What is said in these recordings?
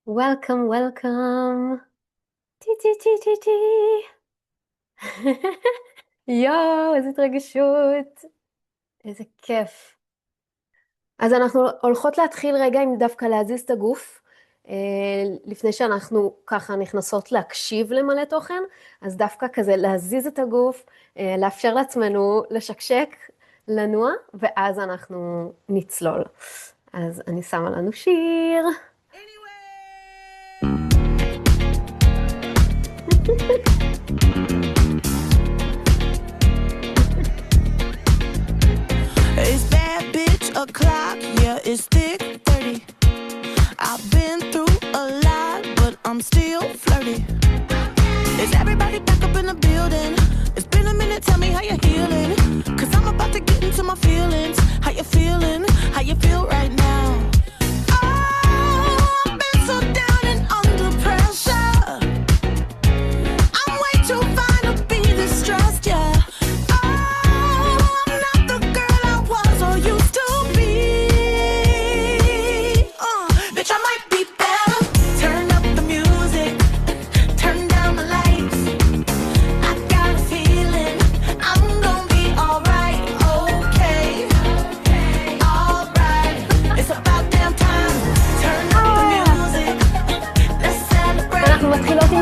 Welcome, welcome. טי טי טי טי טי. יואו, איזה התרגשות. איזה כיף. אז אנחנו הולכות להתחיל רגע עם דווקא להזיז את הגוף, לפני שאנחנו ככה נכנסות להקשיב למלא תוכן, אז דווקא כזה להזיז את הגוף, לאפשר לעצמנו לשקשק, לנוע, ואז אנחנו נצלול. אז אני שמה לנו שיר. It's bad bitch o'clock, yeah, it's thick 30. I've been through a lot, but I'm still flirty. Is everybody back up in the building? It's been a minute, tell me how you're healing. Cause I'm about to get into my feelings. How you feeling? How you feel right now? Oh, I've been so down and under pressure. I'm way too fine to be this stressed, yeah.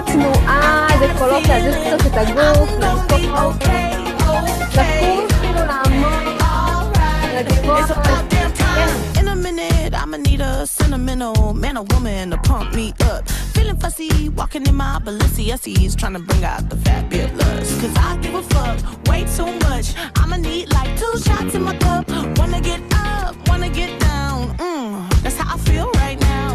תנועה, זה קולות להזיז קצת את הגוף, לקום כאילו לעמוד, In a minute, I'ma need a sentimental man or woman to pump me up. Feeling fussy, walking in my Balenciennes, trying to bring out the fabulous. Cause I give a fuck way too much. I'ma need like 2 shots in my cup. Wanna get up, wanna get down. That's how I feel right now.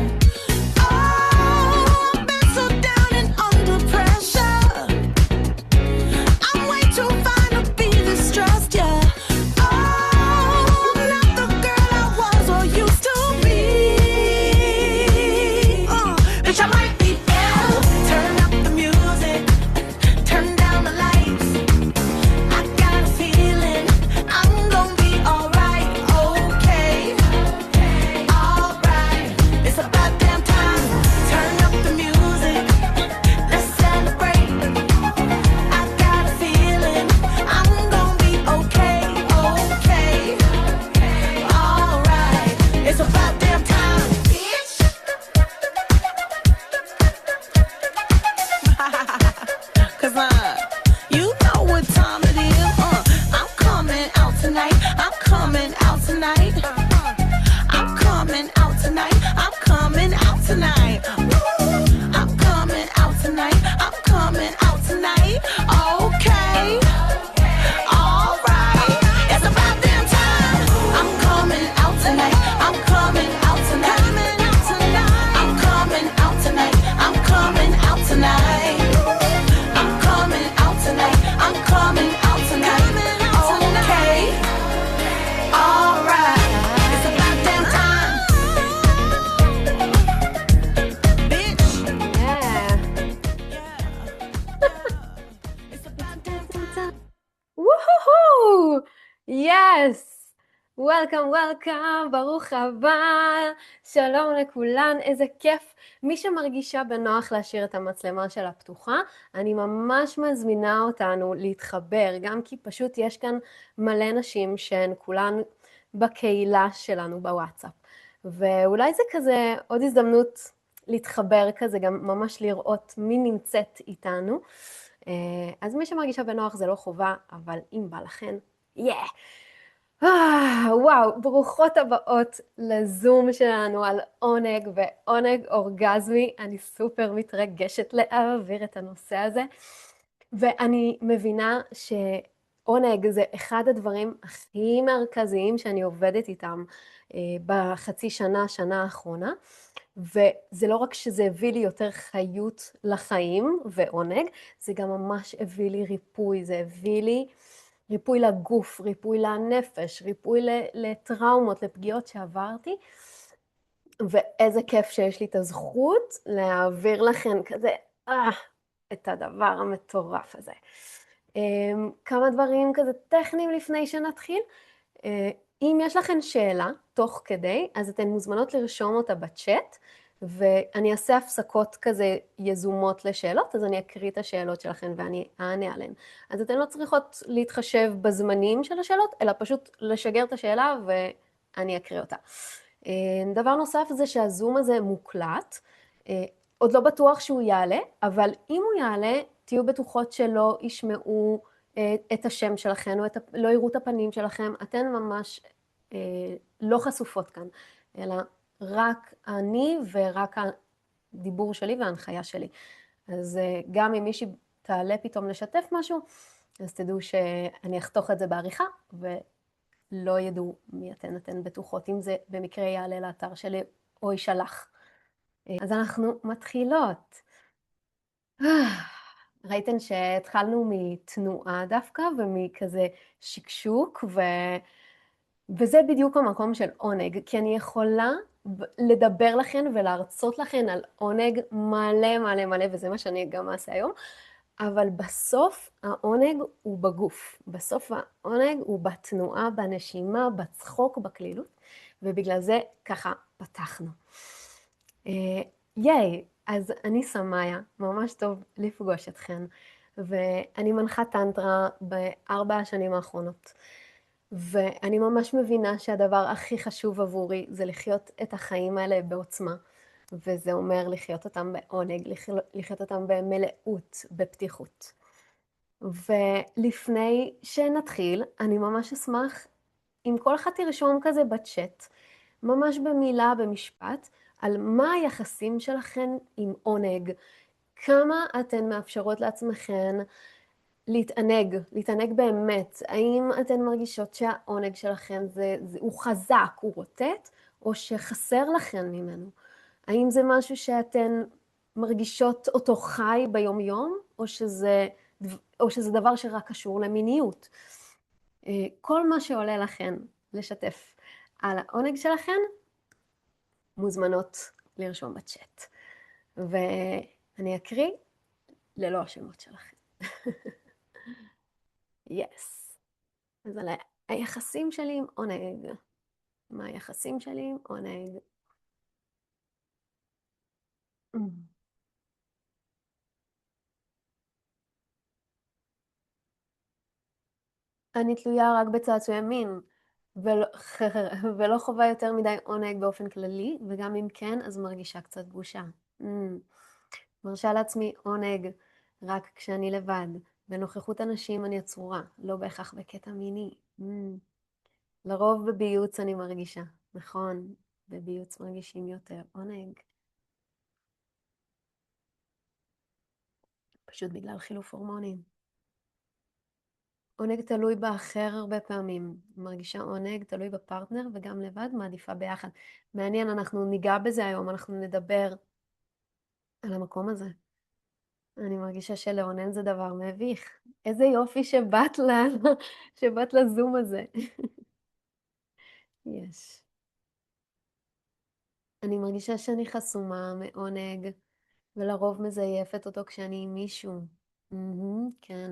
Yes! Welcome, welcome, ברוך הבא, שלום לכולן, איזה כיף. מי שמרגישה בנוח להשאיר את המצלמה שלה פתוחה, אני ממש מזמינה אותנו להתחבר, גם כי פשוט יש כאן מלא נשים שהן כולן בקהילה שלנו בוואטסאפ. ואולי זה כזה עוד הזדמנות להתחבר כזה, גם ממש לראות מי נמצאת איתנו. אז מי שמרגישה בנוח זה לא חובה, אבל אם בא לכן, וואו, ברוכות הבאות לזום שלנו על עונג ועונג אורגזמי. אני סופר מתרגשת להעביר את הנושא הזה, ואני מבינה שעונג זה אחד הדברים הכי מרכזיים שאני עובדת איתם בחצי שנה האחרונה, וזה לא רק שזה הביא לי יותר חיות לחיים ועונג, זה גם ממש הביא לי ריפוי, זה הביא לי ריפוי לגוף, ריפוי לנפש, ריפוי לטראומות, לפגיעות שעברתי, ואיזה כיף שיש לי את הזכות להעביר לכם כזה, את הדבר המטורף הזה. כמה דברים כזה טכניים לפני שנתחיל. אם יש לכם שאלה תוך כדי, אז אתן מוזמנות לרשום אותה בצ'אט, ואני אעשה הפסקות כזה יזומות לשאלות, אז אני אקריא את השאלות שלכם ואני אענה עליהן. אז אתן לא צריכות להתחשב בזמנים של השאלות, אלא פשוט לשגר את השאלה ואני אקריא אותה. דבר נוסף זה שהזום הזה מוקלט, עוד לא בטוח שהוא יעלה, אבל אם הוא יעלה, תהיו בטוחות שלא ישמעו את השם שלכם, או לא יראו את הפנים שלכם, אתן ממש לא חשופות כאן, אלא רק אני ורק הדיבור שלי וההנחיה שלי. אז גם אם מישהי תעלה פתאום לשתף משהו, אז תדעו שאני אחתוך את זה בעריכה, ולא ידעו מי אתן בטוחות, אם זה במקרה יעלה לאתר שלי או יישלח. אז אנחנו מתחילות. ראיתן שהתחלנו מתנועה דווקא, ומכזה שקשוק, וזה בדיוק המקום של עונג, כי אני יכולה לדבר לכן ולהרצות לכן על עונג מלא מלא מלא, וזה מה שאני גם אעשה היום, אבל בסוף העונג הוא בגוף, בסוף העונג הוא בתנועה, בנשימה, בצחוק, בקלילות, ובגלל זה ככה פתחנו. ייי, אז אני סמאיה, ממש טוב לפגוש אתכן, ואני מנחה טנטרה ב4 השנים האחרונות. ואני ממש מבינה שהדבר הכי חשוב עבורי זה לחיות את החיים האלה בעוצמה, וזה אומר לחיות אותם בעונג, לחיות אותם במלאות, בפתיחות. ולפני שנתחיל, אני ממש אשמח אם כל אחד תרשום כזה בצ'אט, ממש במילה, במשפט, על מה היחסים שלכן עם עונג, כמה אתן מאפשרות לעצמכן להתענג באמת. האם אתן מרגישות שהעונג שלכם הוא חזק, הוא רוטט, או שחסר לכם ממנו? האם זה משהו שאתן מרגישות אותו חי ביום יום, או שזה דבר שרק קשור למיניות? כל מה שעולה לכן לשתף על העונג שלכן, מוזמנות לרשום בצ'אט. ואני אקריא ללא השמות שלכם. יס. אז על היחסים שלי עם עונג. מה היחסים שלי עם עונג? אני תלויה רק בצעצועי מין, ולא חווה יותר מדי עונג באופן כללי, וגם אם כן, אז מרגישה קצת בושה. מרשה לעצמי עונג רק כשאני לבד. בנוכחות אנשים אני עצורה, לא בהכרח בקטע מיני. לרוב בביוץ אני מרגישה, נכון, בביוץ מרגישים יותר עונג. פשוט בגלל חילוף הורמונים. עונג תלוי באחר הרבה פעמים. מרגישה עונג תלוי בפרטנר וגם לבד מעדיפה ביחד. מעניין, אנחנו ניגע בזה היום, אנחנו נדבר על המקום הזה. אני מרגישה שלאונן זה דבר מביך. איזה יופי שבאת לזום הזה. יש. אני מרגישה שאני חסומה מעונג, ולרוב מזייפת אותו כשאני עם מישהו. כן,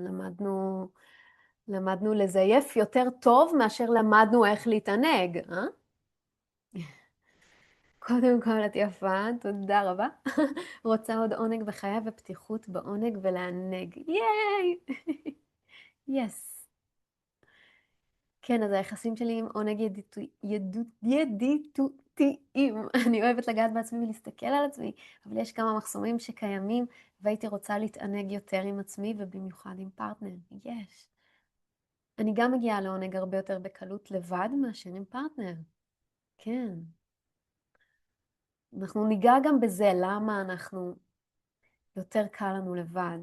למדנו לזייף יותר טוב מאשר למדנו איך להתענג, אה? קודם כל את יפה, תודה רבה. רוצה עוד עונג בחיי ופתיחות בעונג ולענג. ייי! יס. כן, אז היחסים שלי עם עונג ידידותיים. אני אוהבת לגעת בעצמי ולהסתכל על עצמי, אבל יש כמה מחסומים שקיימים, והייתי רוצה להתענג יותר עם עצמי ובמיוחד עם פרטנר. יש. אני גם מגיעה לעונג הרבה יותר בקלות לבד מאשר עם פרטנר. כן. אנחנו ניגע גם בזה, למה יותר קל לנו לבד.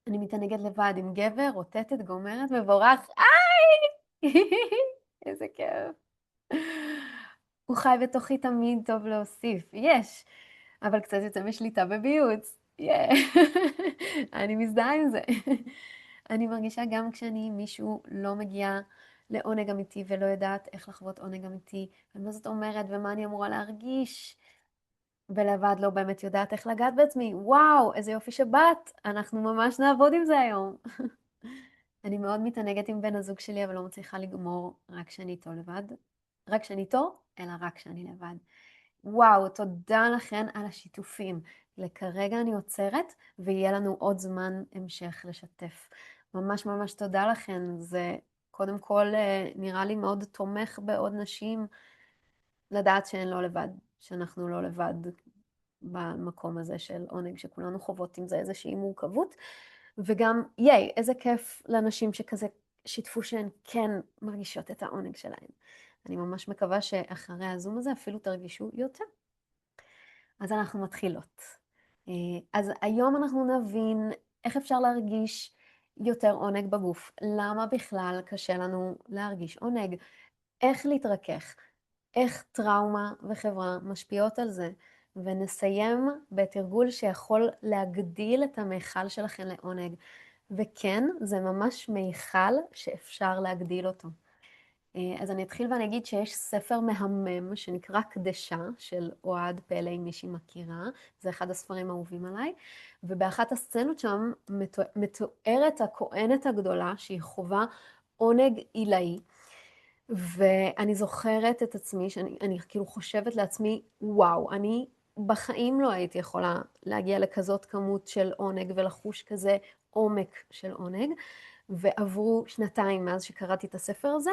אני מתענגת לבד עם גבר, רוטטת, גומרת, מבורך. איי! איזה כיף. הוא חי בתוכי תמיד טוב להוסיף. יש, אבל קצת יוצא משליטה בביוץ. אני מזדהה עם זה. אני מרגישה גם כשאני מישהו לא מגיע לעונג אמיתי ולא יודעת איך לחוות עונג אמיתי, ומה זאת אומרת ומה אני אמורה להרגיש, ולבד לא באמת יודעת איך לגעת בעצמי. וואו, איזה יופי שבאת, אנחנו ממש נעבוד עם זה היום. אני מאוד מתענגת עם בן הזוג שלי, אבל לא מצליחה לגמור רק כשאני איתו לבד. רק כשאני איתו, אלא רק כשאני לבד. וואו, תודה לכן על השיתופים. לכרגע אני עוצרת, ויהיה לנו עוד זמן המשך לשתף. ממש ממש תודה לכן. זה קודם כל נראה לי מאוד תומך בעוד נשים, לדעת שהן לא לבד, שאנחנו לא לבד במקום הזה של עונג, שכולנו חוות עם זה איזושהי מורכבות. וגם, ייי, איזה כיף לאנשים שכזה שיתפו שהן כן מרגישות את העונג שלהן. אני ממש מקווה שאחרי הזום הזה אפילו תרגישו יותר. אז אנחנו מתחילות. אז היום אנחנו נבין איך אפשר להרגיש יותר עונג בגוף. למה בכלל קשה לנו להרגיש עונג? איך להתרכך? איך טראומה וחברה משפיעות על זה? ונסיים בתרגול שיכול להגדיל את המיכל שלכם לעונג. וכן, זה ממש מיכל שאפשר להגדיל אותו. אז אני אתחיל ואני אגיד שיש ספר מהמם שנקרא קדשה של אוהד פלא, אם מישהי מכירה, זה אחד הספרים האהובים עליי, ובאחת הסצנות שם מתוארת הכהנת הגדולה שהיא חובה עונג עילאי, ואני זוכרת את עצמי, שאני כאילו חושבת לעצמי, וואו, אני בחיים לא הייתי יכולה להגיע לכזאת כמות של עונג ולחוש כזה עומק של עונג, ועברו 2 מאז שקראתי את הספר הזה,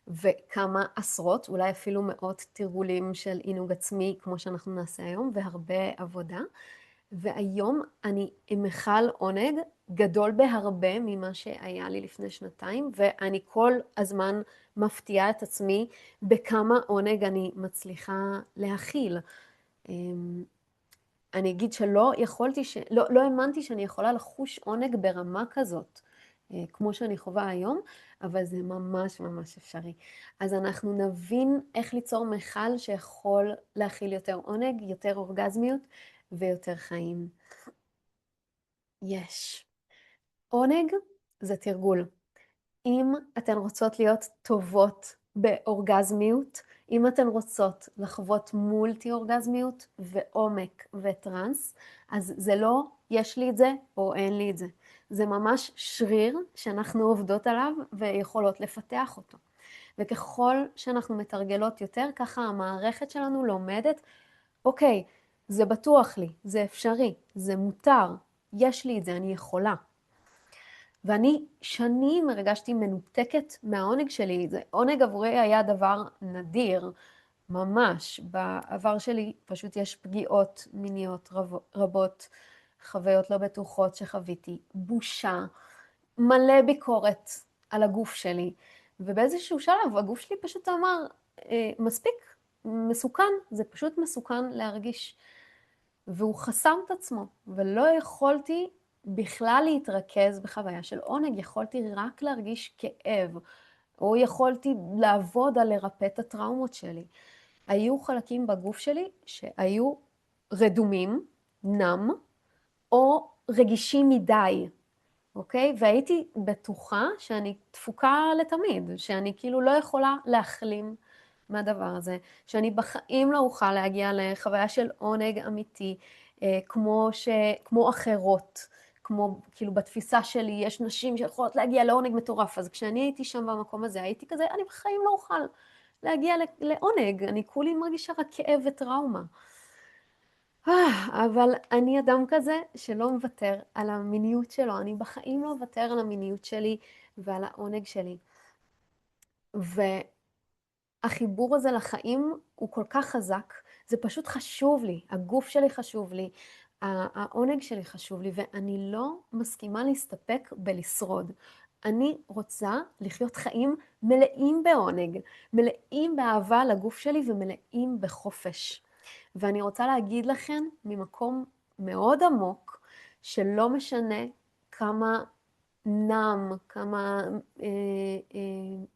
וכמה עשרות, אולי אפילו מאות תרגולים של עינוג עצמי, כמו שאנחנו נעשה היום, והרבה עבודה. והיום אני עם מיכל עונג גדול בהרבה ממה שהיה לי לפני 2, ואני כל הזמן מפתיעה את עצמי בכמה עונג אני מצליחה להכיל. אני אגיד שלא יכולתי, לא האמנתי שאני יכולה לחוש עונג ברמה כזאת, כמו שאני חווה היום, אבל זה ממש ממש אפשרי. אז אנחנו נבין איך ליצור מיכל שיכול להכיל יותר עונג, יותר אורגזמיות ויותר חיים. יש. עונג זה תרגול. אם אתן רוצות להיות טובות באורגזמיות, אם אתן רוצות לחוות מולטי-אורגזמיות ועומק וטרנס, אז זה לא יש לי את זה או אין לי את זה. זה ממש שריר שאנחנו עובדות עליו ויכולות לפתח אותו. וככל שאנחנו מתרגלות יותר, ככה המערכת שלנו לומדת, אוקיי, זה בטוח לי, זה אפשרי, זה מותר, יש לי את זה, אני יכולה. ואני שנים הרגשתי מנותקת מהעונג שלי. עונג עבורי היה דבר נדיר, ממש. בעבר שלי פשוט יש פגיעות מיניות רבות, חוויות לא בטוחות שחוויתי, בושה, מלא ביקורת על הגוף שלי. ובאיזשהו שלב הגוף שלי פשוט אמר, מספיק, מסוכן, זה פשוט מסוכן להרגיש. והוא חסם את עצמו, ולא יכולתי בכלל להתרכז בחוויה של עונג, יכולתי רק להרגיש כאב, או יכולתי לעבוד על לרפא את הטראומות שלי. היו חלקים בגוף שלי שהיו רדומים, נם, או רגישים מדי, אוקיי? והייתי בטוחה שאני תפוקה לתמיד, שאני כאילו לא יכולה להחלים מהדבר הזה, שאני בחיים לא אוכל להגיע לחוויה של עונג אמיתי, כמו אחרות, כמו כאילו בתפיסה שלי יש נשים שיכולות להגיע לעונג מטורף, אז כשאני הייתי שם במקום הזה, הייתי כזה, אני בחיים לא אוכל להגיע לעונג, אני כולי מרגישה רק כאב וטראומה. אבל אני אדם כזה שלא מוותר על המיניות שלו, אני בחיים לא מוותר על המיניות שלי ועל העונג שלי. והחיבור הזה לחיים הוא כל כך חזק, זה פשוט חשוב לי, הגוף שלי חשוב לי, העונג שלי חשוב לי, ואני לא מסכימה להסתפק בלשרוד. אני רוצה לחיות חיים מלאים בעונג, מלאים באהבה לגוף שלי ומלאים בחופש. ואני רוצה להגיד לכם ממקום מאוד עמוק, שלא משנה כמה נם, כמה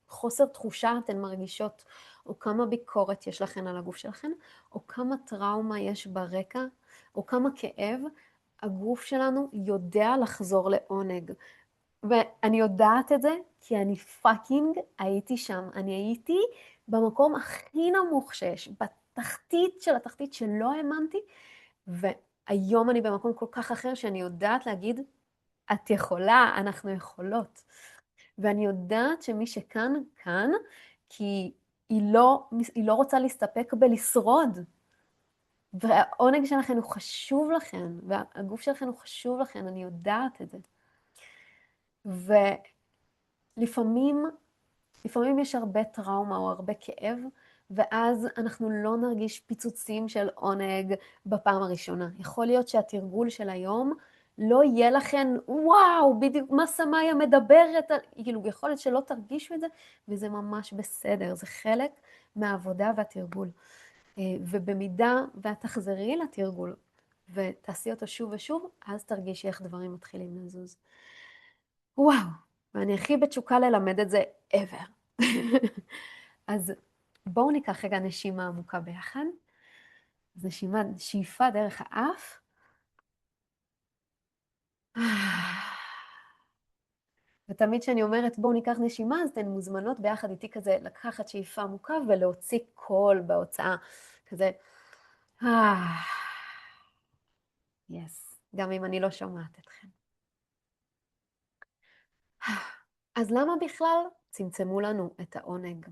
חוסר תחושה אתן מרגישות, או כמה ביקורת יש לכן על הגוף שלכן, או כמה טראומה יש ברקע, או כמה כאב, הגוף שלנו יודע לחזור לעונג. ואני יודעת את זה, כי אני פאקינג הייתי שם. אני הייתי במקום הכי נמוך שיש, בתחתית של התחתית שלא האמנתי, והיום אני במקום כל כך אחר שאני יודעת להגיד, את יכולה, אנחנו יכולות. ואני יודעת שמי שכאן, כאן, כי היא לא רוצה להסתפק בלשרוד. והעונג שלכם הוא חשוב לכם, והגוף שלכם הוא חשוב לכם, אני יודעת את זה. ולפעמים יש הרבה טראומה או הרבה כאב, ואז אנחנו לא נרגיש פיצוצים של עונג בפעם הראשונה. יכול להיות שהתרגול של היום לא יהיה לכם, וואו, בדיוק מה סמאיה מדברת, כאילו יכול להיות שלא תרגישו את זה, וזה ממש בסדר, זה חלק מהעבודה והתרגול. ובמידה ואת תחזרי לתרגול, ותעשי אותו שוב ושוב, אז תרגישי איך דברים מתחילים לזוז. וואו, ואני הכי בתשוקה ללמד את זה ever. אז בואו ניקח רגע נשימה עמוקה ביחד. אז שאיפה דרך האף. ותמיד כשאני אומרת בואו ניקח נשימה, אז אתן מוזמנות ביחד איתי כזה לקחת שאיפה עמוקה ולהוציא קול בהוצאה. כזה, יס, גם אם אני לא שומעת אתכם. אז למה בכלל צמצמו לנו את העונג?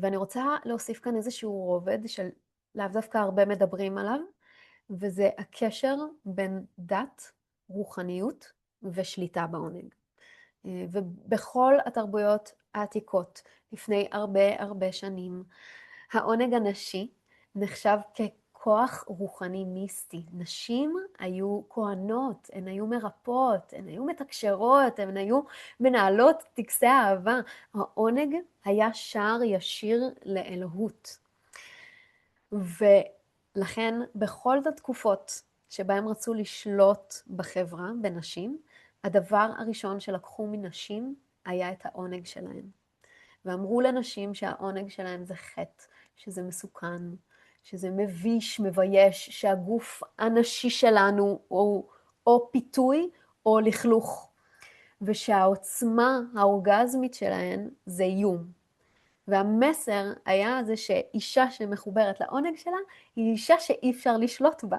ואני רוצה להוסיף כאן איזשהו רובד של לאו דווקא הרבה מדברים עליו, וזה הקשר בין דת, רוחניות ושליטה בעונג. ובכל התרבויות העתיקות, לפני הרבה שנים, העונג הנשי נחשב ככוח רוחני מיסטי. נשים היו כהנות, הן היו מרפאות, הן היו מתקשרות, הן היו מנהלות טקסי אהבה. העונג היה שער ישיר לאלוהות. ולכן בכל התקופות שבהם רצו לשלוט בחברה, בנשים, הדבר הראשון שלקחו מנשים היה את העונג שלהם. ואמרו לנשים שהעונג שלהם זה חטא, שזה מסוכן, שזה מביש, מבייש, שהגוף הנשי שלנו הוא או פיתוי או לכלוך, ושהעוצמה האורגזמית שלהן זה איום. והמסר היה זה שאישה שמחוברת לעונג שלה, היא אישה שאי אפשר לשלוט בה.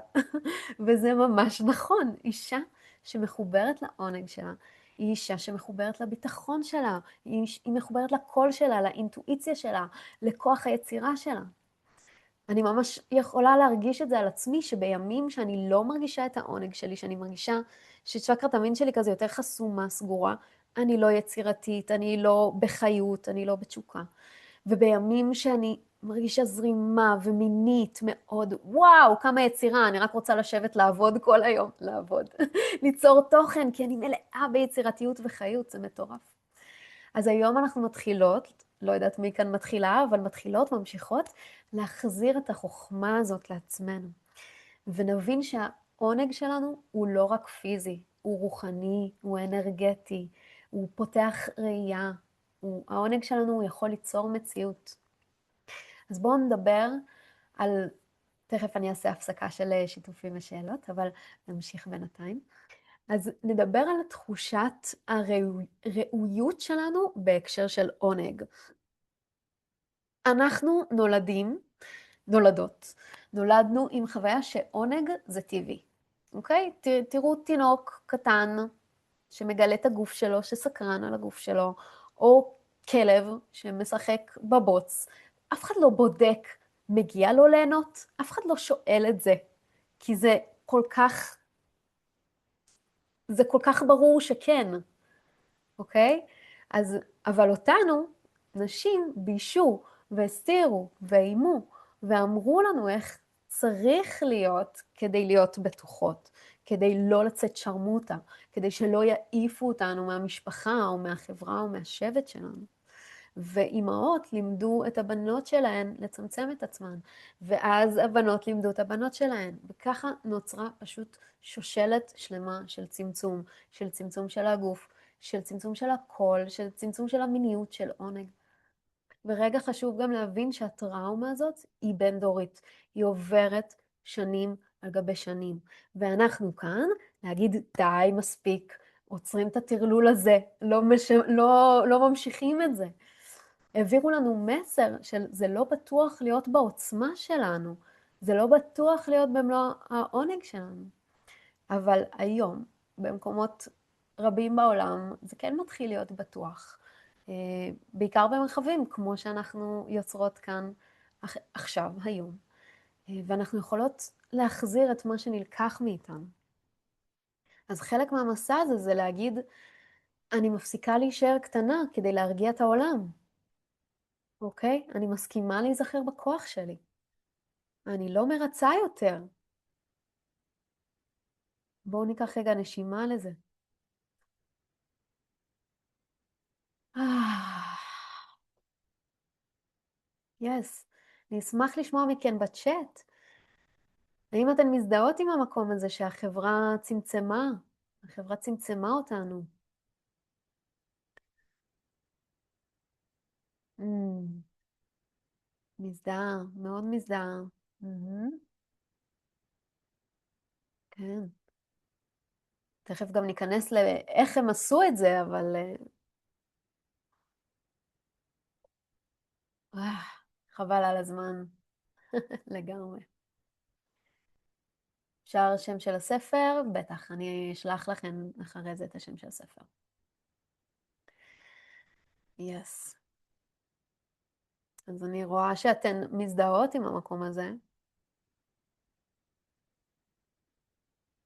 וזה ממש נכון, אישה שמחוברת לעונג שלה, היא אישה שמחוברת לביטחון שלה, היא מחוברת לקול שלה, לאינטואיציה שלה, לכוח היצירה שלה. אני ממש יכולה להרגיש את זה על עצמי, שבימים שאני לא מרגישה את העונג שלי, שאני מרגישה שצ'קרת המין שלי כזה יותר חסומה, סגורה, אני לא יצירתית, אני לא בחיות, אני לא בתשוקה. ובימים שאני מרגישה זרימה ומינית מאוד, וואו, כמה יצירה, אני רק רוצה לשבת לעבוד כל היום, לעבוד, ליצור תוכן, כי אני מלאה ביצירתיות וחיות, זה מטורף. אז היום אנחנו מתחילות, לא יודעת מי כאן מתחילה, אבל מתחילות, ממשיכות, להחזיר את החוכמה הזאת לעצמנו. ונבין שהעונג שלנו הוא לא רק פיזי, הוא רוחני, הוא אנרגטי, הוא פותח ראייה, העונג שלנו הוא יכול ליצור מציאות. אז בואו נדבר על, תכף אני אעשה הפסקה של שיתופים ושאלות, אבל נמשיך בינתיים. אז נדבר על תחושת הראויות שלנו בהקשר של עונג. אנחנו נולדנו עם חוויה שעונג זה טבעי. אוקיי? תראו תינוק קטן שמגלה את הגוף שלו, שסקרן על הגוף שלו, או כלב שמשחק בבוץ. אף אחד לא בודק, מגיע לו ליהנות? אף אחד לא שואל את זה, כי זה כל כך ברור שכן, אוקיי? אז, אבל אותנו, נשים, בישו והסתירו ואימו, ואמרו לנו איך צריך להיות כדי להיות בטוחות, כדי לא לצאת שרמוטה, כדי שלא יעיפו אותנו מהמשפחה או מהחברה או מהשבט שלנו. ואימהות לימדו את הבנות שלהן לצמצם את עצמן, ואז הבנות לימדו את הבנות שלהן, וככה נוצרה פשוט שושלת שלמה של צמצום של הגוף, של צמצום של הקול, של צמצום של המיניות, של עונג. ורגע חשוב גם להבין שהטראומה הזאת היא בין דורית, היא עוברת שנים על גבי שנים, ואנחנו כאן להגיד די מספיק, עוצרים את הטרלול הזה, לא ממשיכים את זה. העבירו לנו מסר של זה לא בטוח להיות בעוצמה שלנו, זה לא בטוח להיות במלוא העונג שלנו. אבל היום, במקומות רבים בעולם, זה כן מתחיל להיות בטוח. בעיקר במרחבים, כמו שאנחנו יוצרות כאן עכשיו, היום. ואנחנו יכולות להחזיר את מה שנלקח מאיתנו. אז חלק מהמסע הזה זה להגיד, אני מפסיקה להישאר קטנה כדי להרגיע את העולם. אוקיי? אני מסכימה להיזכר בכוח שלי. אני לא מרצה יותר. בואו ניקח רגע נשימה לזה. יס. אני אשמח לשמוע מכן בצ'אט. האם אתן מזדהות עם המקום הזה שהחברה צמצמה? החברה צמצמה אותנו. מזדהה, מאוד מזדהה. כן. תכף גם ניכנס לאיך הם עשו את זה, אבל... חבל על הזמן. לגמרי. אפשר שם של הספר? בטח, אני אשלח לכם אחרי זה את השם של הספר. יס. אז אני רואה שאתן מזדהות עם המקום הזה.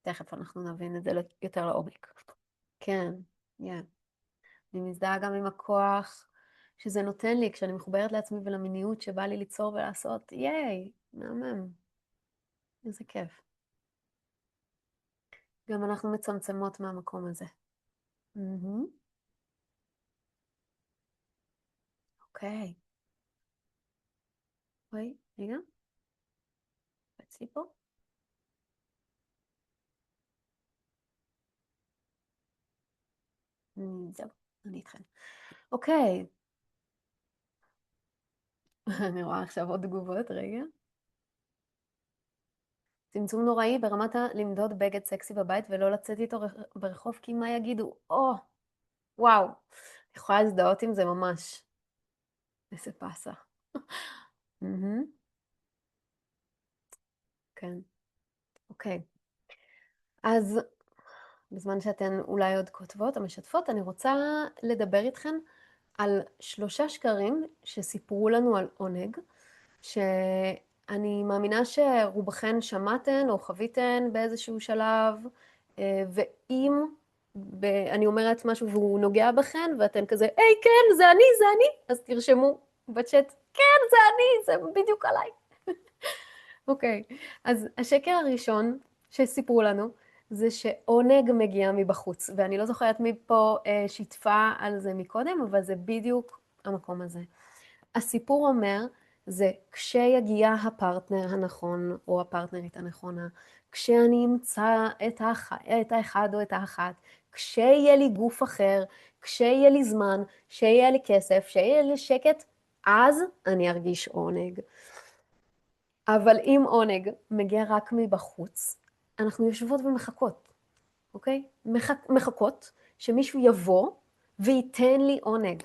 תכף אנחנו נבין את זה יותר לעומק. כן, אני מזדהה גם עם הכוח שזה נותן לי כשאני מחוברת לעצמי ולמיניות שבא לי ליצור ולעשות. ייי, מהמם. איזה כיף. גם אנחנו מצמצמות מהמקום הזה. אוקיי. אוי, רגע. אצלי פה. זהו, אני איתכם. אוקיי. אני רואה עכשיו עוד תגובות, רגע. צמצום נוראי ברמת למדוד בגד סקסי בבית ולא לצאת איתו ברחוב, כי מה יגידו? וואו. אני יכולה להזדהות עם זה ממש. איזה פסה. כן. אוקיי. אז בזמן שאתן אולי עוד כותבות או משתפות, אני רוצה לדבר איתכן על 3 שקרים שסיפרו לנו על עונג, שאני מאמינה שרובכן שמעתן או חוויתן באיזשהו שלב, ואם אני אומרת משהו והוא נוגע בכן, ואתן כזה, היי, כן, זה אני, אז תרשמו בצ'אט, כן, זה אני, זה בדיוק עליי. אוקיי, אז השקר הראשון שסיפרו לנו, זה שעונג מגיע מבחוץ, ואני לא זוכרת מי פה שיתפה על זה מקודם, אבל זה בדיוק המקום הזה. הסיפור אומר, זה כשיגיע הפרטנר הנכון, או הפרטנרית הנכונה, כשאני אמצא את האחד או את האחת, כשיהיה לי גוף אחר, כשיהיה לי זמן, כשיהיה לי כסף, כשיהיה לי שקט, אז אני ארגיש עונג. אבל אם עונג מגיע רק מבחוץ, אנחנו יושבות ומחכות, אוקיי? מחכות שמישהו יבוא וייתן לי עונג.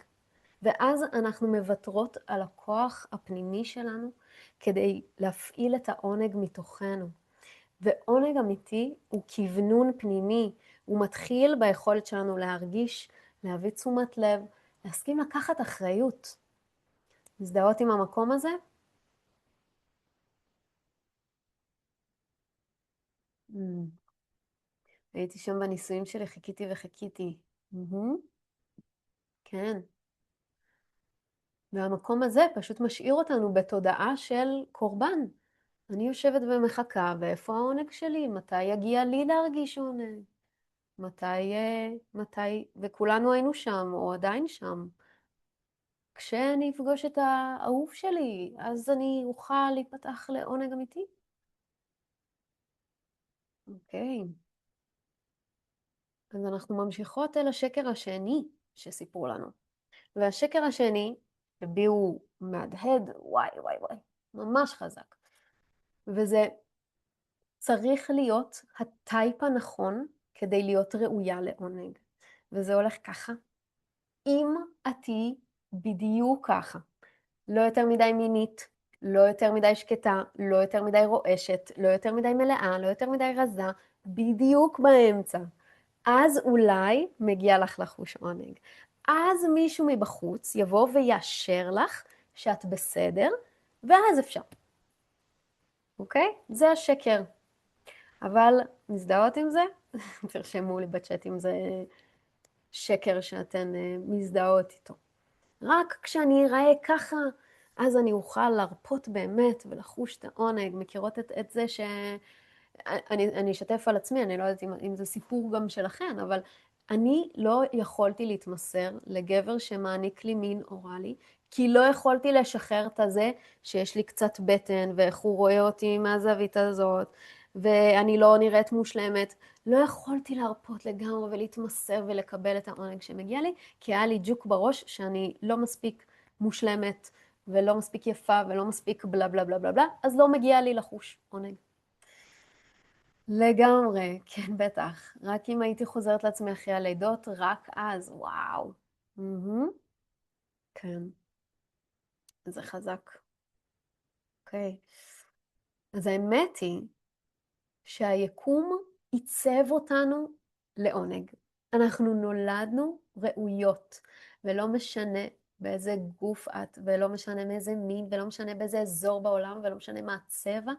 ואז אנחנו מוותרות על הכוח הפנימי שלנו כדי להפעיל את העונג מתוכנו. ועונג אמיתי הוא כוונון פנימי, הוא מתחיל ביכולת שלנו להרגיש, להביא תשומת לב, להסכים לקחת אחריות. מזדהות עם המקום הזה? הייתי שם בניסויים שלי, חיכיתי וחיכיתי. כן. והמקום הזה פשוט משאיר אותנו בתודעה של קורבן. אני יושבת ומחכה, ואיפה העונג שלי? מתי יגיע לי להרגיש עונג? מתי, וכולנו היינו שם, או עדיין שם. כשאני אפגוש את האהוב שלי, אז אני אוכל להיפתח לעונג אמיתי. אוקיי. אז אנחנו ממשיכות אל השקר השני שסיפרו לנו. והשקר השני, בי הוא מהדהד, וואי, ממש חזק. וזה צריך להיות הטייפ הנכון כדי להיות ראויה לעונג. וזה הולך ככה. אם את בדיוק ככה, לא יותר מדי מינית, לא יותר מדי שקטה, לא יותר מדי רועשת, לא יותר מדי מלאה, לא יותר מדי רזה, בדיוק באמצע. אז אולי מגיע לך לחוש עונג. אז מישהו מבחוץ יבוא ויאשר לך שאת בסדר, ואז אפשר. אוקיי? זה השקר. אבל מזדהות עם זה? תרשמו לי בצ'אט אם זה שקר שאתן מזדהות איתו. רק כשאני אראה ככה, אז אני אוכל להרפות באמת ולחוש את העונג. מכירות את זה אני אשתף על עצמי, אני לא יודעת אם זה סיפור גם שלכן, אבל אני לא יכולתי להתמסר לגבר שמעניק לי מין אוראלי, כי לא יכולתי לשחרר את הזה שיש לי קצת בטן, ואיך הוא רואה אותי מהזווית הזאת, ואני לא נראית מושלמת. לא יכולתי להרפות לגמרי ולהתמסר ולקבל את העונג שמגיע לי, כי היה לי ג'וק בראש שאני לא מספיק מושלמת, ולא מספיק יפה, ולא מספיק בלה בלה בלה בלה בלה, אז לא מגיע לי לחוש עונג. לגמרי, כן, בטח. רק אם הייתי חוזרת לעצמי אחרי הלידות, רק אז, וואו. כן, זה חזק. אוקיי. אז האמת היא שהיקום עיצב אותנו לעונג. אנחנו נולדנו ראויות, ולא משנה באיזה גוף את, ולא משנה מאיזה מין, ולא משנה באיזה אזור בעולם, ולא משנה מה הצבע,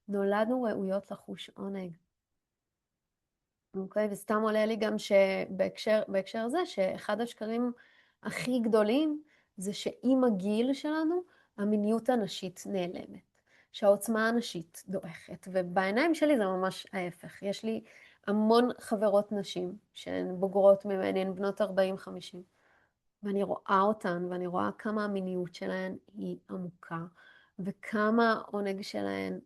נולדנו ראויות לחוש עונג. אוקיי, וסתם עולה לי גם שבהקשר הזה, שאחד השקרים הכי גדולים זה שעם הגיל שלנו, המיניות הנשית נעלמת. שהעוצמה הנשית דועכת, ובעיניים שלי זה ממש ההפך. יש לי המון חברות נשים שהן בוגרות ממני, הן בנות 40-50, ואני רואה אותן, ואני רואה כמה המיניות שלהן היא עמוקה, וכמה העונג שלהן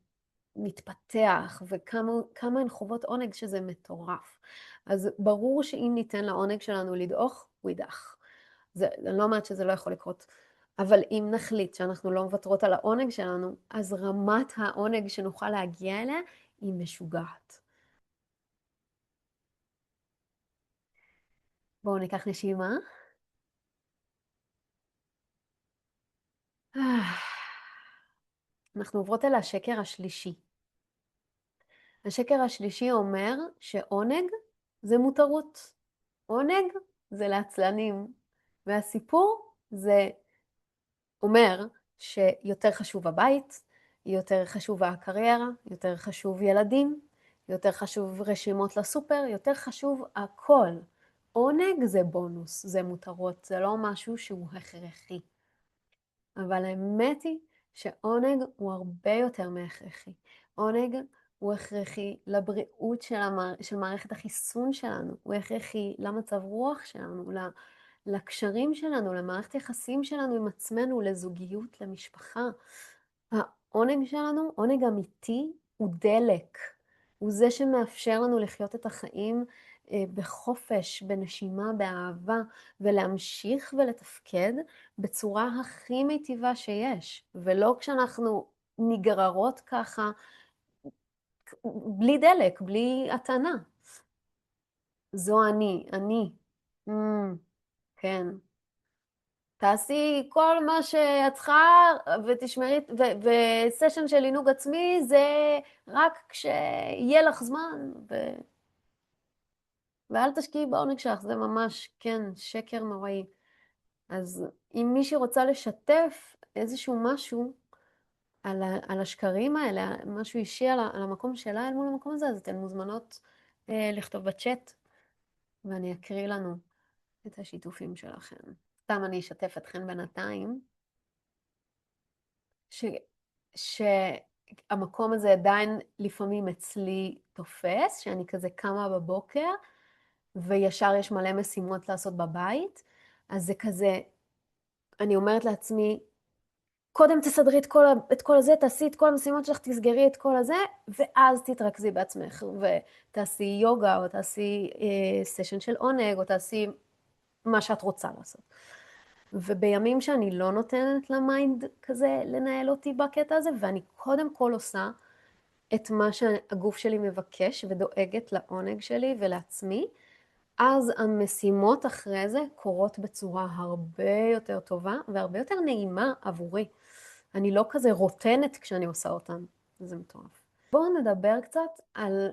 מתפתח, וכמה הן חוות עונג שזה מטורף. אז ברור שאם ניתן לעונג שלנו לדעוך, הוא ידעך. אני לא אומרת שזה לא יכול לקרות, אבל אם נחליט שאנחנו לא מוותרות על העונג שלנו, אז רמת העונג שנוכל להגיע אליה היא משוגעת. בואו ניקח נשימה. אנחנו עוברות אל השקר השלישי. השקר השלישי אומר שעונג זה מותרות. עונג זה לעצלנים. והסיפור זה אומר שיותר חשוב הבית, יותר חשובה הקריירה, יותר חשוב ילדים, יותר חשוב רשימות לסופר, יותר חשוב הכל. עונג זה בונוס, זה מותרות, זה לא משהו שהוא הכרחי. אבל האמת היא שעונג הוא הרבה יותר מהכרחי. עונג הוא הכרחי לבריאות של מערכת החיסון שלנו, הוא הכרחי למצב רוח שלנו, לקשרים שלנו, למערכת יחסים שלנו עם עצמנו, לזוגיות, למשפחה. העונג שלנו, עונג אמיתי, הוא דלק. הוא זה שמאפשר לנו לחיות את החיים בחופש, בנשימה, באהבה, ולהמשיך ולתפקד בצורה הכי מיטיבה שיש. ולא כשאנחנו נגררות ככה, בלי דלק, בלי התנה. זו אני. כן. תעשי כל מה שאת צריכה, ותשמרי, וסשן של עינוג עצמי זה רק כשיהיה לך זמן, ואל תשקיעי בעונג שלך, זה ממש, כן, שקר נוראי. אז אם מישהי רוצה לשתף איזשהו משהו על השקרים האלה, משהו אישי על המקום שלה אל מול המקום הזה, אז אתן מוזמנות לכתוב בצ'אט, ואני אקריא לנו את השיתופים שלכם. סתם אני אשתף אתכן בינתיים. שהמקום הזה עדיין לפעמים אצלי תופס, שאני כזה קמה בבוקר, וישר יש מלא משימות לעשות בבית, אז זה כזה, אני אומרת לעצמי, קודם תסדרי את כל הזה, תעשי את כל המשימות שלך, תסגרי את כל הזה, ואז תתרכזי בעצמך, ותעשי יוגה, או תעשי סשן של עונג, או תעשי מה שאת רוצה לעשות. ובימים שאני לא נותנת למיינד כזה לנהל אותי בקטע הזה, ואני קודם כל עושה את מה שהגוף שלי מבקש, ודואגת לעונג שלי ולעצמי, אז המשימות אחרי זה קורות בצורה הרבה יותר טובה, והרבה יותר נעימה עבורי. אני לא כזה רוטנת כשאני עושה אותן, זה מטורף. בואו נדבר קצת על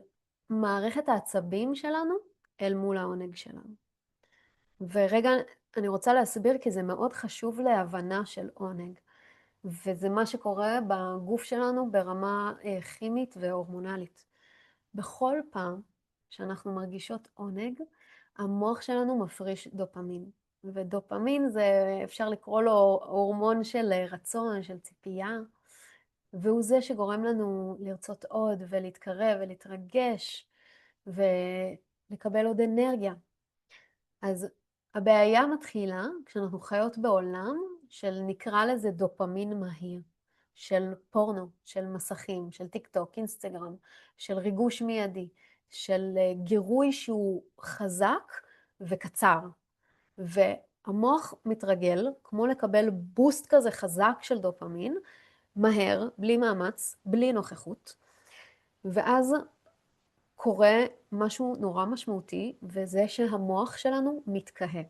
מערכת העצבים שלנו אל מול העונג שלנו. ורגע, אני רוצה להסביר כי זה מאוד חשוב להבנה של עונג. וזה מה שקורה בגוף שלנו ברמה כימית והורמונלית. בכל פעם שאנחנו מרגישות עונג, המוח שלנו מפריש דופמין. ודופמין זה, אפשר לקרוא לו הורמון של רצון, של ציפייה, והוא זה שגורם לנו לרצות עוד ולהתקרב ולהתרגש ולקבל עוד אנרגיה. אז הבעיה מתחילה כשאנחנו חיות בעולם של נקרא לזה דופמין מהיר, של פורנו, של מסכים, של טיק טוק, אינסטגרם, של ריגוש מיידי, של גירוי שהוא חזק וקצר. והמוח מתרגל כמו לקבל בוסט כזה חזק של דופמין, מהר, בלי מאמץ, בלי נוכחות, ואז קורה משהו נורא משמעותי, וזה שהמוח שלנו מתקהה.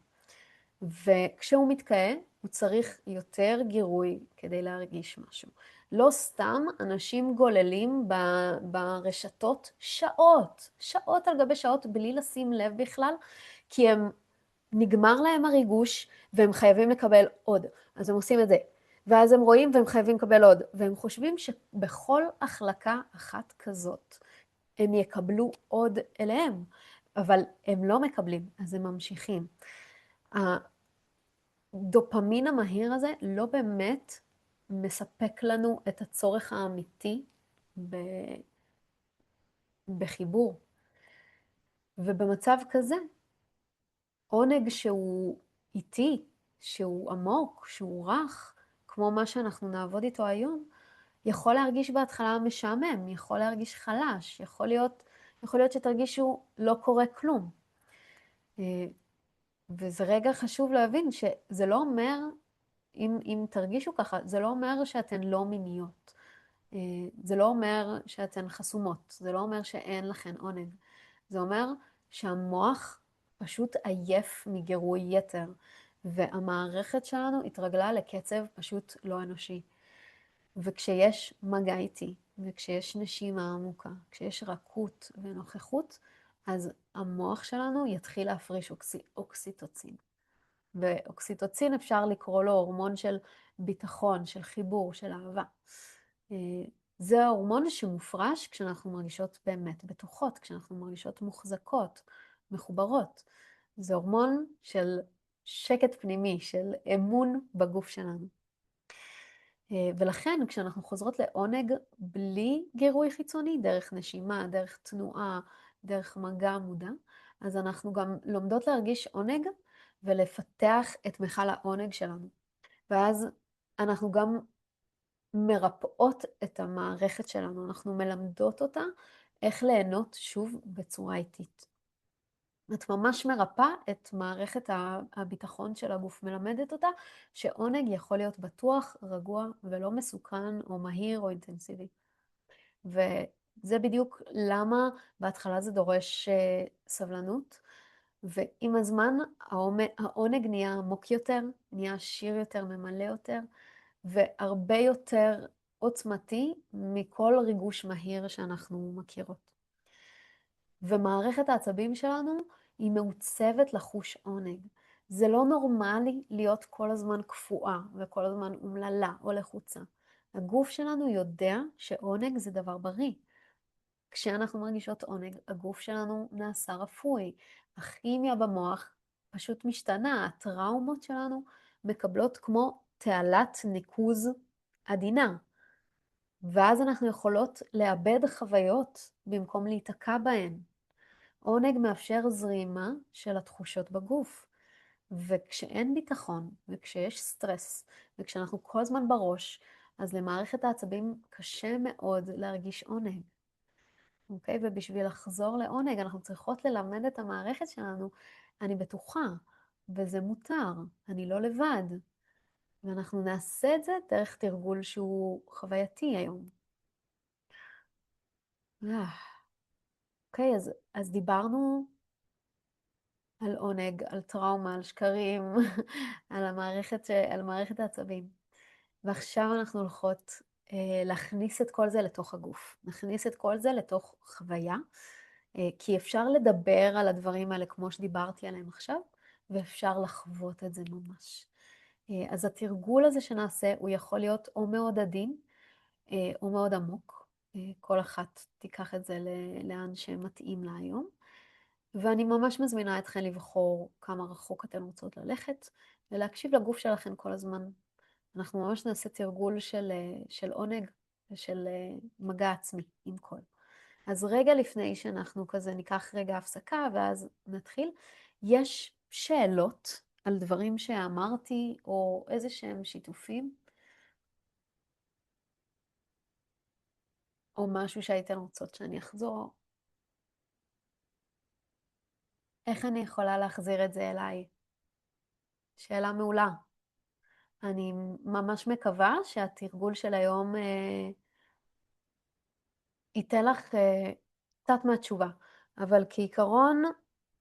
וכשהוא מתקהה, הוא צריך יותר גירוי כדי להרגיש משהו. לא סתם אנשים גוללים ברשתות שעות על גבי שעות, בלי לשים לב בכלל, כי נגמר להם הריגוש, והם חייבים לקבל עוד. אז הם עושים את זה. ואז הם רואים והם חייבים לקבל עוד. והם חושבים שבכל החלקה אחת כזאת, הם יקבלו עוד אליהם, אבל הם לא מקבלים, אז הם ממשיכים. הדופמין המהיר הזה לא באמת מספק לנו את הצורך האמיתי בחיבור. ובמצב כזה, עונג שהוא איטי, שהוא עמוק, שהוא רך, כמו מה שאנחנו נעבוד איתו היום, יכול להרגיש בהתחלה משעמם, יכול להרגיש חלש, יכול להיות שתרגישו לא קורה כלום. וזה רגע חשוב להבין שזה לא אומר, אם תרגישו ככה, זה לא אומר שאתן לא מיניות. זה לא אומר שאתן חסומות, זה לא אומר שאין לכן עונג. זה אומר שהמוח פשוט עייף מגירוי יתר, והמערכת שלנו התרגלה לקצב פשוט לא אנושי. וכשיש מגע איתי, וכשיש נשימה עמוקה, כשיש רכות ונוכחות, אז המוח שלנו יתחיל להפריש אוקסיטוצין. ואוקסיטוצין אפשר לקרוא לו הורמון של ביטחון, של חיבור, של אהבה. זה ההורמון שמופרש כשאנחנו מרגישות באמת בטוחות, כשאנחנו מרגישות מוחזקות, מחוברות. זה הורמון של שקט פנימי, של אמון בגוף שלנו. ולכן כשאנחנו חוזרות לעונג בלי גירוי חיצוני, דרך נשימה, דרך תנועה, דרך מגע מודע, אז אנחנו גם לומדות להרגיש עונג ולפתח את מכל העונג שלנו. ואז אנחנו גם מרפאות את המערכת שלנו, אנחנו מלמדות אותה איך ליהנות שוב בצורה איטית. את ממש מרפאה את מערכת הביטחון של הגוף, מלמדת אותה שעונג יכול להיות בטוח, רגוע ולא מסוכן או מהיר או אינטנסיבי. וזה בדיוק למה בהתחלה זה דורש סבלנות, ועם הזמן העונג נהיה עמוק יותר, נהיה עשיר יותר, ממלא יותר, והרבה יותר עוצמתי מכל ריגוש מהיר שאנחנו מכירות. ומערכת העצבים שלנו היא מעוצבת לחוש עונג. זה לא נורמלי להיות כל הזמן קפואה וכל הזמן אומללה או לחוצה. הגוף שלנו יודע שעונג זה דבר בריא. כשאנחנו מרגישות עונג, הגוף שלנו נעשה רפוי. הכימיה במוח פשוט משתנה. הטראומות שלנו מקבלות כמו תעלת ניקוז עדינה. ואז אנחנו יכולות לאבד חוויות במקום להיתקע בהן. עונג מאפשר זרימה של התחושות בגוף. וכשאין ביטחון, וכשיש סטרס, וכשאנחנו כל הזמן בראש, אז למערכת העצבים קשה מאוד להרגיש עונג. אוקיי? ובשביל לחזור לעונג, אנחנו צריכות ללמד את המערכת שלנו, אני בטוחה, וזה מותר, אני לא לבד. ואנחנו נעשה את זה דרך תרגול שהוא חווייתי היום. אוקיי, אז דיברנו על עונג, על טראומה, על שקרים, על מערכת העצבים. ועכשיו אנחנו הולכות להכניס את כל זה לתוך הגוף. נכניס את כל זה לתוך חוויה, כי אפשר לדבר על הדברים האלה כמו שדיברתי עליהם עכשיו, ואפשר לחוות את זה ממש. אז התרגול הזה שנעשה הוא יכול להיות או מאוד עדין או מאוד עמוק. כל אחת תיקח את זה לאן שמתאים לה היום. ואני ממש מזמינה אתכן לבחור כמה רחוק אתן רוצות ללכת, ולהקשיב לגוף שלכן כל הזמן. אנחנו ממש נעשה תרגול של עונג ושל מגע עצמי עם קול. אז רגע לפני שאנחנו כזה ניקח רגע הפסקה ואז נתחיל, יש שאלות על דברים שאמרתי או איזה שהם שיתופים, או משהו שהייתן רוצות שאני אחזור. איך אני יכולה להחזיר את זה אליי? שאלה מעולה. אני ממש מקווה שהתרגול של היום ייתן לך קצת מהתשובה, אבל כעיקרון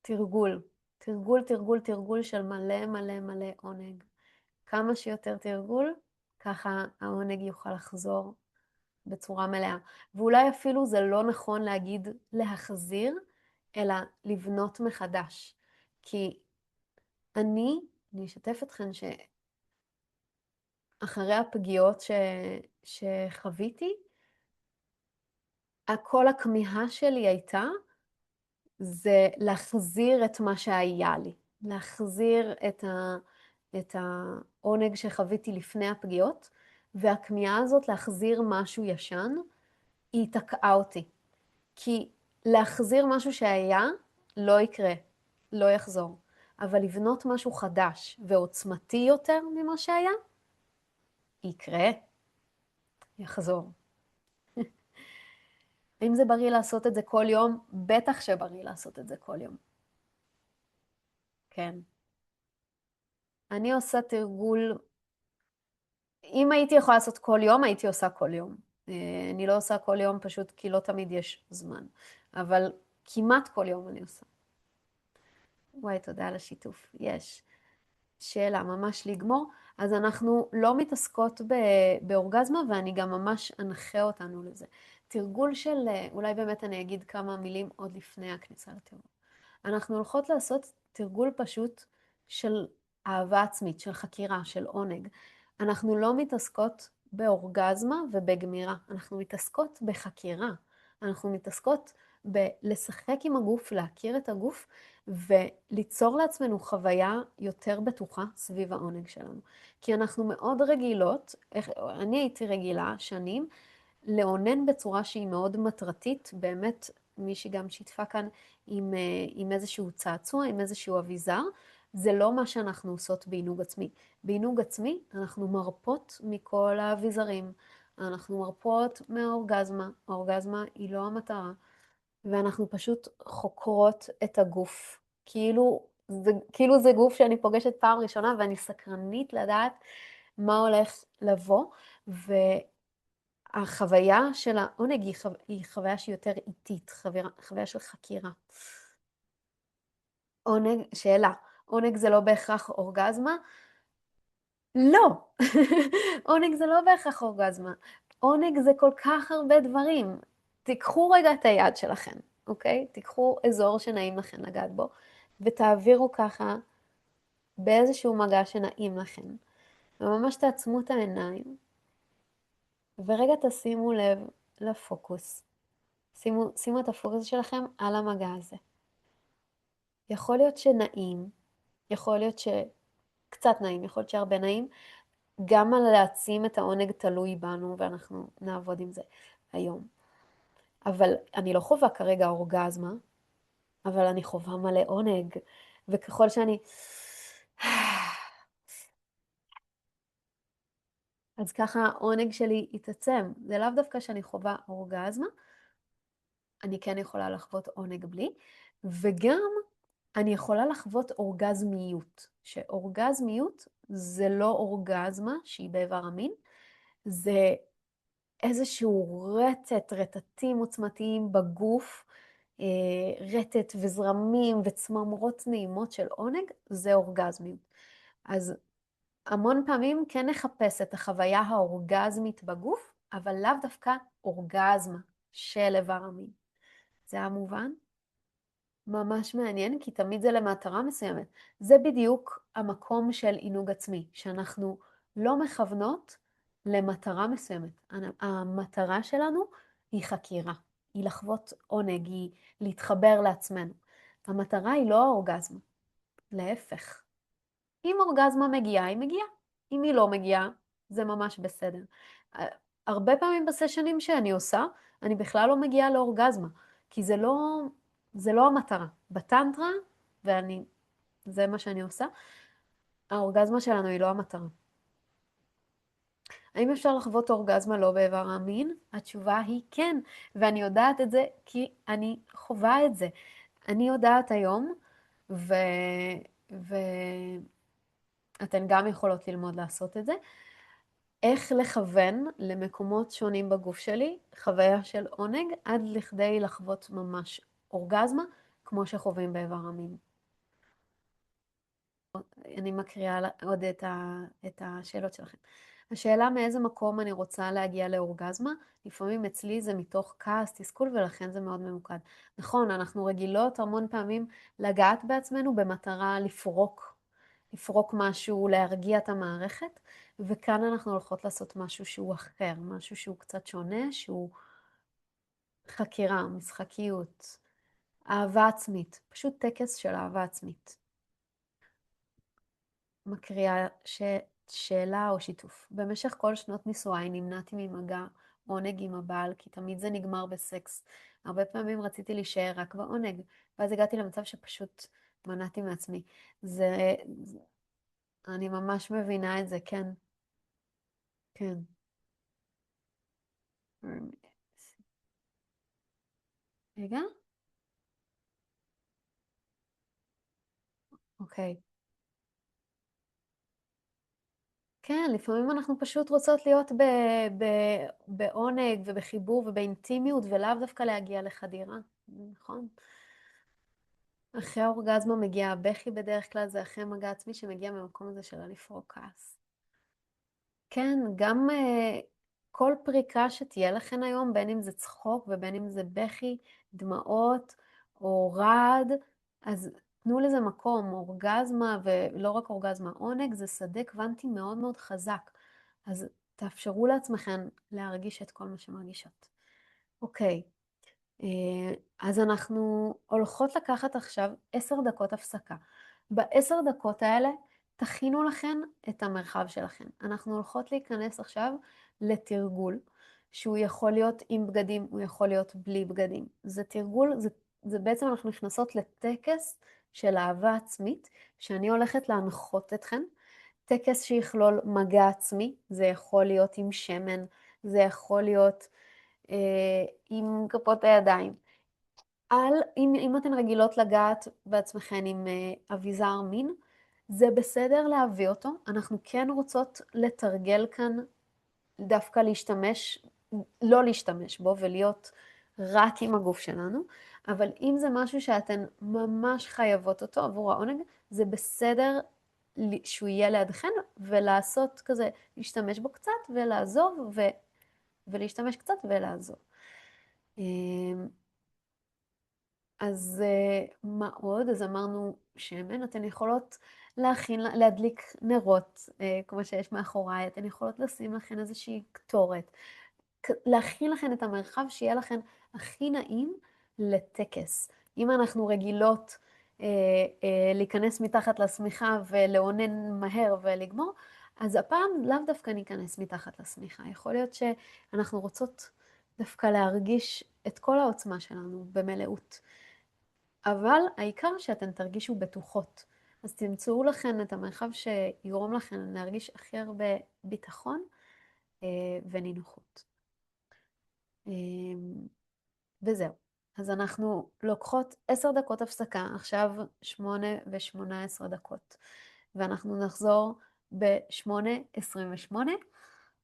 תרגול, תרגול, תרגול, תרגול של מלא מלא מלא עונג. כמה שיותר תרגול, ככה העונג יוכל לחזור בצורה מלאה. ואולי אפילו זה לא נכון להגיד להחזיר, אלא לבנות מחדש. כי אני אשתף אתכן שאחרי הפגיעות שחוויתי, כל הכמיהה שלי הייתה, זה להחזיר את מה שהיה לי. להחזיר את העונג שחוויתי לפני הפגיעות, והכמיהה הזאת להחזיר משהו ישן, היא תקעה אותי. כי להחזיר משהו שהיה, לא יקרה, לא יחזור. אבל לבנות משהו חדש ועוצמתי יותר ממה שהיה, יקרה, יחזור. אם זה בריא לעשות את זה כל יום, בטח שבריא לעשות את זה כל יום. כן. אני עושה תרגול, אם הייתי יכולה לעשות כל יום, הייתי עושה כל יום. אני לא עושה כל יום פשוט כי לא תמיד יש זמן. אבל כמעט כל יום אני עושה. וואי, תודה על השיתוף. יש. שאלה, ממש לגמור. אז אנחנו לא מתעסקות באורגזמה, ואני גם ממש אנחה אותנו לזה. תרגול של, אולי באמת אני אגיד כמה מילים עוד לפני הכניסה לתרגול. אנחנו הולכות לעשות תרגול פשוט של אהבה עצמית, של חקירה, של עונג. אנחנו לא מתעסקות באורגזמה ובגמירה, אנחנו מתעסקות בחקירה. אנחנו מתעסקות בלשחק עם הגוף, להכיר את הגוף, וליצור לעצמנו חוויה יותר בטוחה סביב העונג שלנו. כי אנחנו מאוד רגילות, אני הייתי רגילה שנים, לעונן בצורה שהיא מאוד מטרתית, באמת מישהי גם שיתפה כאן עם איזשהו צעצוע, עם איזשהו אביזר, זה לא מה שאנחנו עושות בעינוג עצמי. בעינוג עצמי אנחנו מרפות מכל האביזרים, אנחנו מרפות מהאורגזמה, האורגזמה היא לא המטרה, ואנחנו פשוט חוקרות את הגוף. כאילו זה גוף שאני פוגשת פעם ראשונה, ואני סקרנית לדעת מה הולך לבוא, והחוויה של העונג היא חוויה שהיא יותר איטית, חוויה של חקירה. עונג, שאלה, עונג זה לא בהכרח אורגזמה? לא, עונג זה לא בהכרח אורגזמה. עונג זה כל כך הרבה דברים. תיקחו רגע את היד שלכם, אוקיי? תיקחו אזור שנעים לכם לגעת בו, ותעבירו ככה באיזשהו מגע שנעים לכם. וממש תעצמו את העיניים, ורגע תשימו לב לפוקוס. שימו את הפוקוס שלכם על המגע הזה. יכול להיות שנעים, יכול להיות שקצת נעים, יכול להיות שהרבה נעים, גם על להעצים את העונג תלוי בנו, ואנחנו נעבוד עם זה היום. אבל אני לא חווה כרגע אורגזמה, אבל אני חווה מלא עונג, וככל שאני... אז ככה העונג שלי יתעצם. זה לאו דווקא שאני חווה אורגזמה, אני כן יכולה לחוות עונג בלי, וגם אני יכולה לחוות אורגזמיות, שאורגזמיות זה לא אורגזמה שהיא באיבר המין, זה איזשהו רטטים עוצמתיים בגוף, רטט וזרמים וצמרמורות נעימות של עונג, זה אורגזמיות. אז המון פעמים כן נחפש את החוויה האורגזמית בגוף, אבל לאו דווקא אורגזמה של איבר המין. זה המובן? ממש מעניין, כי תמיד זה למטרה מסוימת. זה בדיוק המקום של עינוג עצמי, שאנחנו לא מכוונות למטרה מסוימת. המטרה שלנו היא חקירה, היא לחוות עונג, היא להתחבר לעצמנו. המטרה היא לא האורגזמה, להפך. אם אורגזמה מגיעה, היא מגיעה. אם היא לא מגיעה, זה ממש בסדר. הרבה פעמים בסשנים שאני עושה, אני בכלל לא מגיעה לאורגזמה, כי זה לא המטרה. בטנטרה, זה מה שאני עושה, האורגזמה שלנו היא לא המטרה. האם אפשר לחוות אורגזמה לא באיבר המין? התשובה היא כן, ואני יודעת את זה כי אני חווה את זה. אני יודעת היום, ואתן גם יכולות ללמוד לעשות את זה, איך לכוון למקומות שונים בגוף שלי, חוויה של עונג, עד לכדי לחוות ממש אורגזמה, כמו שחווים באיבר המין. אני מקריאה עוד את השאלות שלכם. השאלה מאיזה מקום אני רוצה להגיע לאורגזמה, לפעמים אצלי זה מתוך כעס, תסכול, ולכן זה מאוד ממוקד. נכון, אנחנו רגילות המון פעמים לגעת בעצמנו במטרה לפרוק משהו, להרגיע את המערכת, וכאן אנחנו הולכות לעשות משהו שהוא אחר, משהו שהוא קצת שונה, שהוא חקירה, משחקיות, אהבה עצמית, פשוט טקס של אהבה עצמית. מקריאה שאלה או שיתוף. במשך כל שנות נישואיי נמנעתי ממגע עונג עם הבעל, כי תמיד זה נגמר בסקס. הרבה פעמים רציתי להישאר רק בעונג, ואז הגעתי למצב שפשוט מנעתי מעצמי. אני ממש מבינה את זה, כן. כן. רגע? אוקיי. כן, לפעמים אנחנו פשוט רוצות להיות בעונג ובחיבור ובאינטימיות, ולאו דווקא להגיע לחדירה, נכון? אחרי האורגזמה מגיע הבכי בדרך כלל, זה אחרי מגע עצמי שמגיע ממקום הזה של לפרוק כעס. כן, גם כל פריקה שתהיה לכן היום, בין אם זה צחוק ובין אם זה בכי, דמעות או רעד, אז תנו לזה מקום. אורגזמה, ולא רק אורגזמה, עונג זה שדה קוונטי מאוד מאוד חזק. אז תאפשרו לעצמכם להרגיש את כל מה שמרגישות. אוקיי, אז אנחנו הולכות לקחת עכשיו 10 דקות הפסקה. ב10 דקות האלה תכינו לכן את המרחב שלכן. אנחנו הולכות להיכנס עכשיו לתרגול, שהוא יכול להיות עם בגדים, הוא יכול להיות בלי בגדים. זה תרגול, זה בעצם אנחנו נכנסות לטקס של אהבה עצמית, שאני הולכת להנחות אתכן. טקס שיכלול מגע עצמי, זה יכול להיות עם שמן, זה יכול להיות עם כפות הידיים. אם אתן רגילות לגעת בעצמכן עם אביזר מין, זה בסדר להביא אותו. אנחנו כן רוצות לתרגל כאן דווקא לא להשתמש בו ולהיות רק עם הגוף שלנו, אבל אם זה משהו שאתן ממש חייבות אותו עבור העונג, זה בסדר שהוא יהיה לידכן ולעשות כזה, להשתמש בו קצת ולעזוב ולהשתמש קצת ולעזוב. אז מה עוד? אז אמרנו שמן, אתן יכולות להדליק נרות, כמו שיש מאחוריי, אתן יכולות לשים לכן איזושהי קטורת, להכין לכן את המרחב שיהיה לכן הכי נעים לטקס. אם אנחנו רגילות להיכנס מתחת לשמיכה ולעונן מהר ולגמור, אז הפעם לאו דווקא ניכנס מתחת לשמיכה. יכול להיות שאנחנו רוצות דווקא להרגיש את כל העוצמה שלנו במלאות. אבל העיקר שאתן תרגישו בטוחות. אז תמצאו לכן את המרחב שיגרום לכן להרגיש הכי הרבה ביטחון ונינוחות. וזהו. אז אנחנו לוקחות 10 דקות הפסקה, עכשיו 8:18 דקות. ואנחנו נחזור ב-8:28,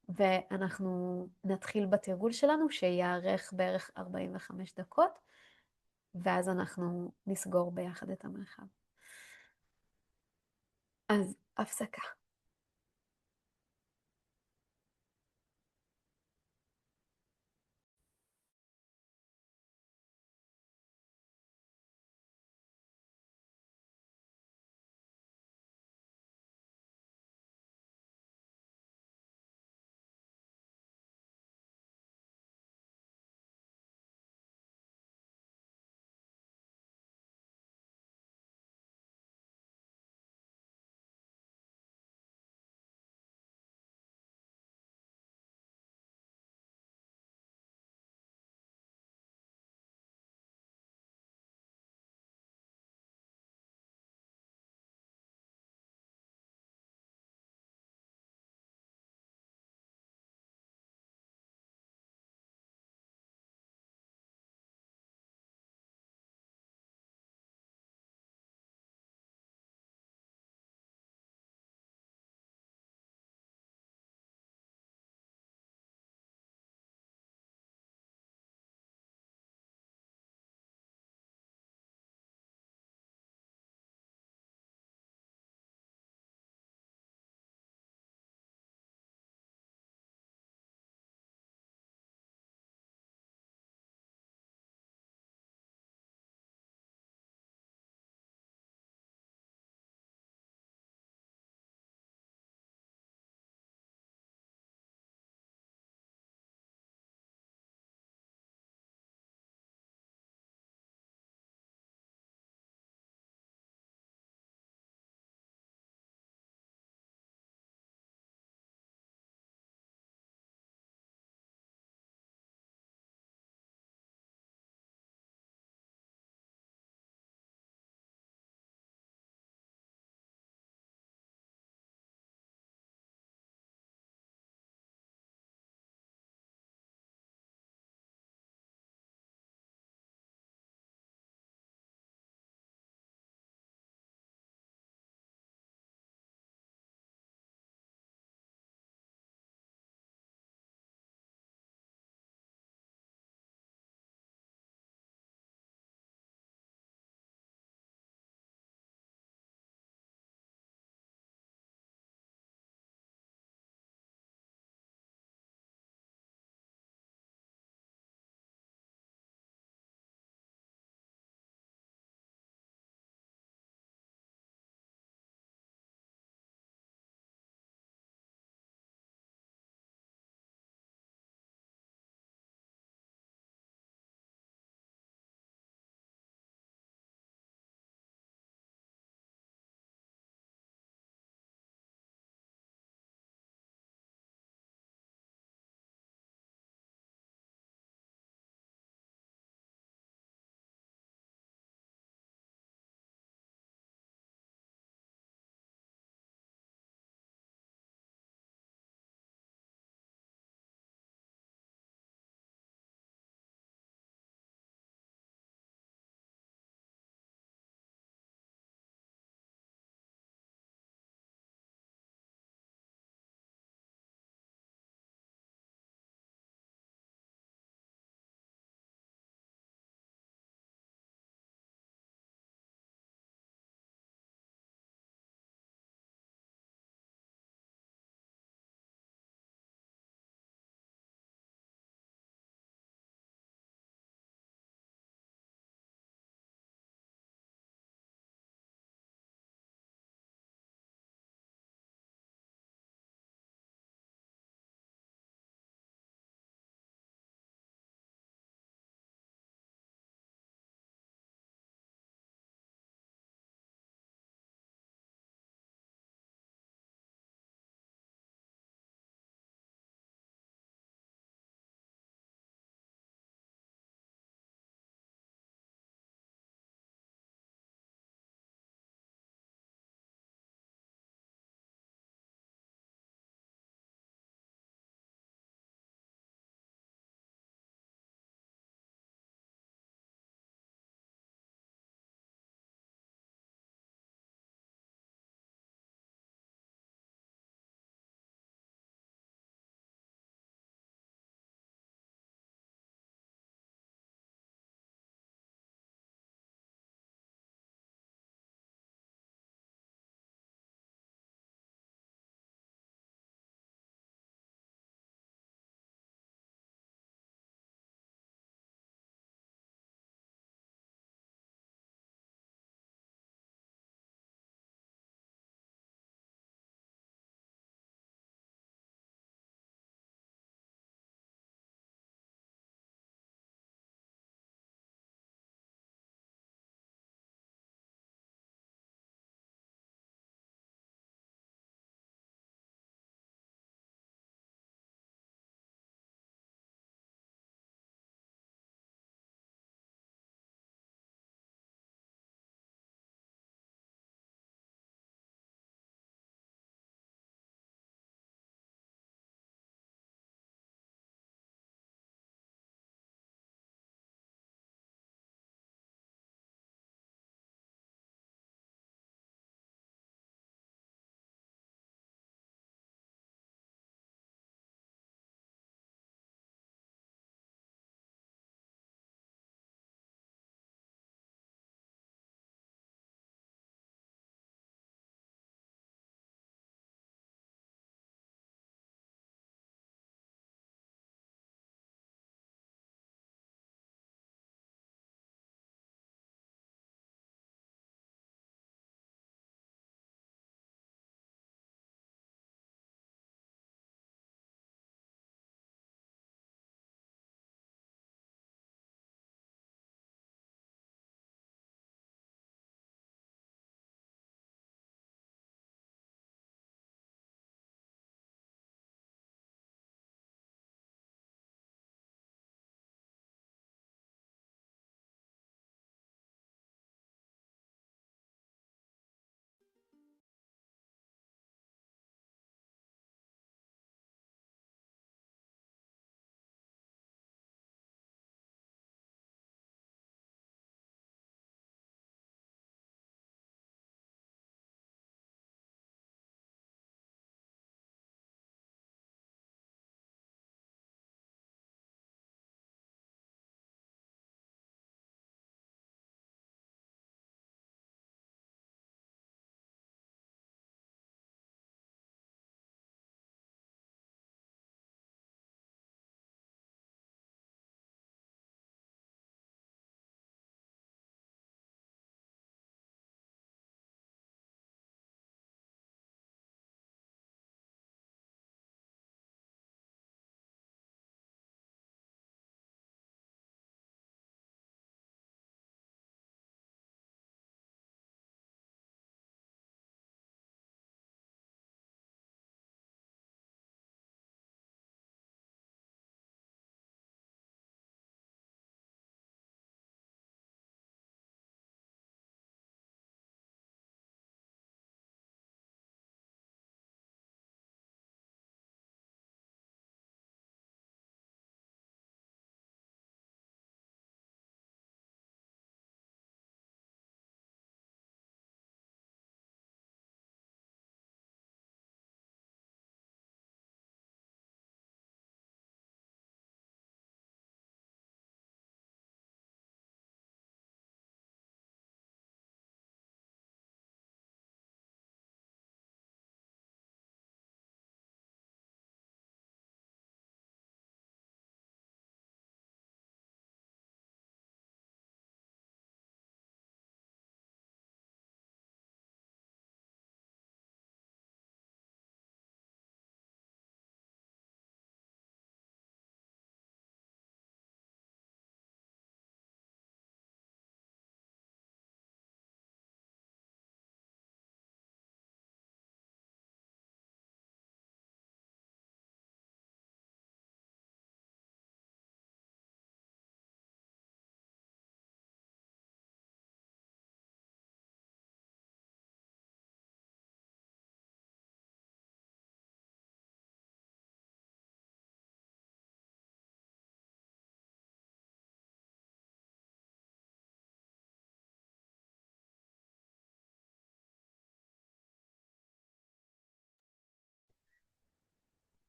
ואנחנו נתחיל בתרגול שלנו, שיארך בערך 45 דקות. ואז אנחנו נסגור ביחד את המרחב. אז הפסקה.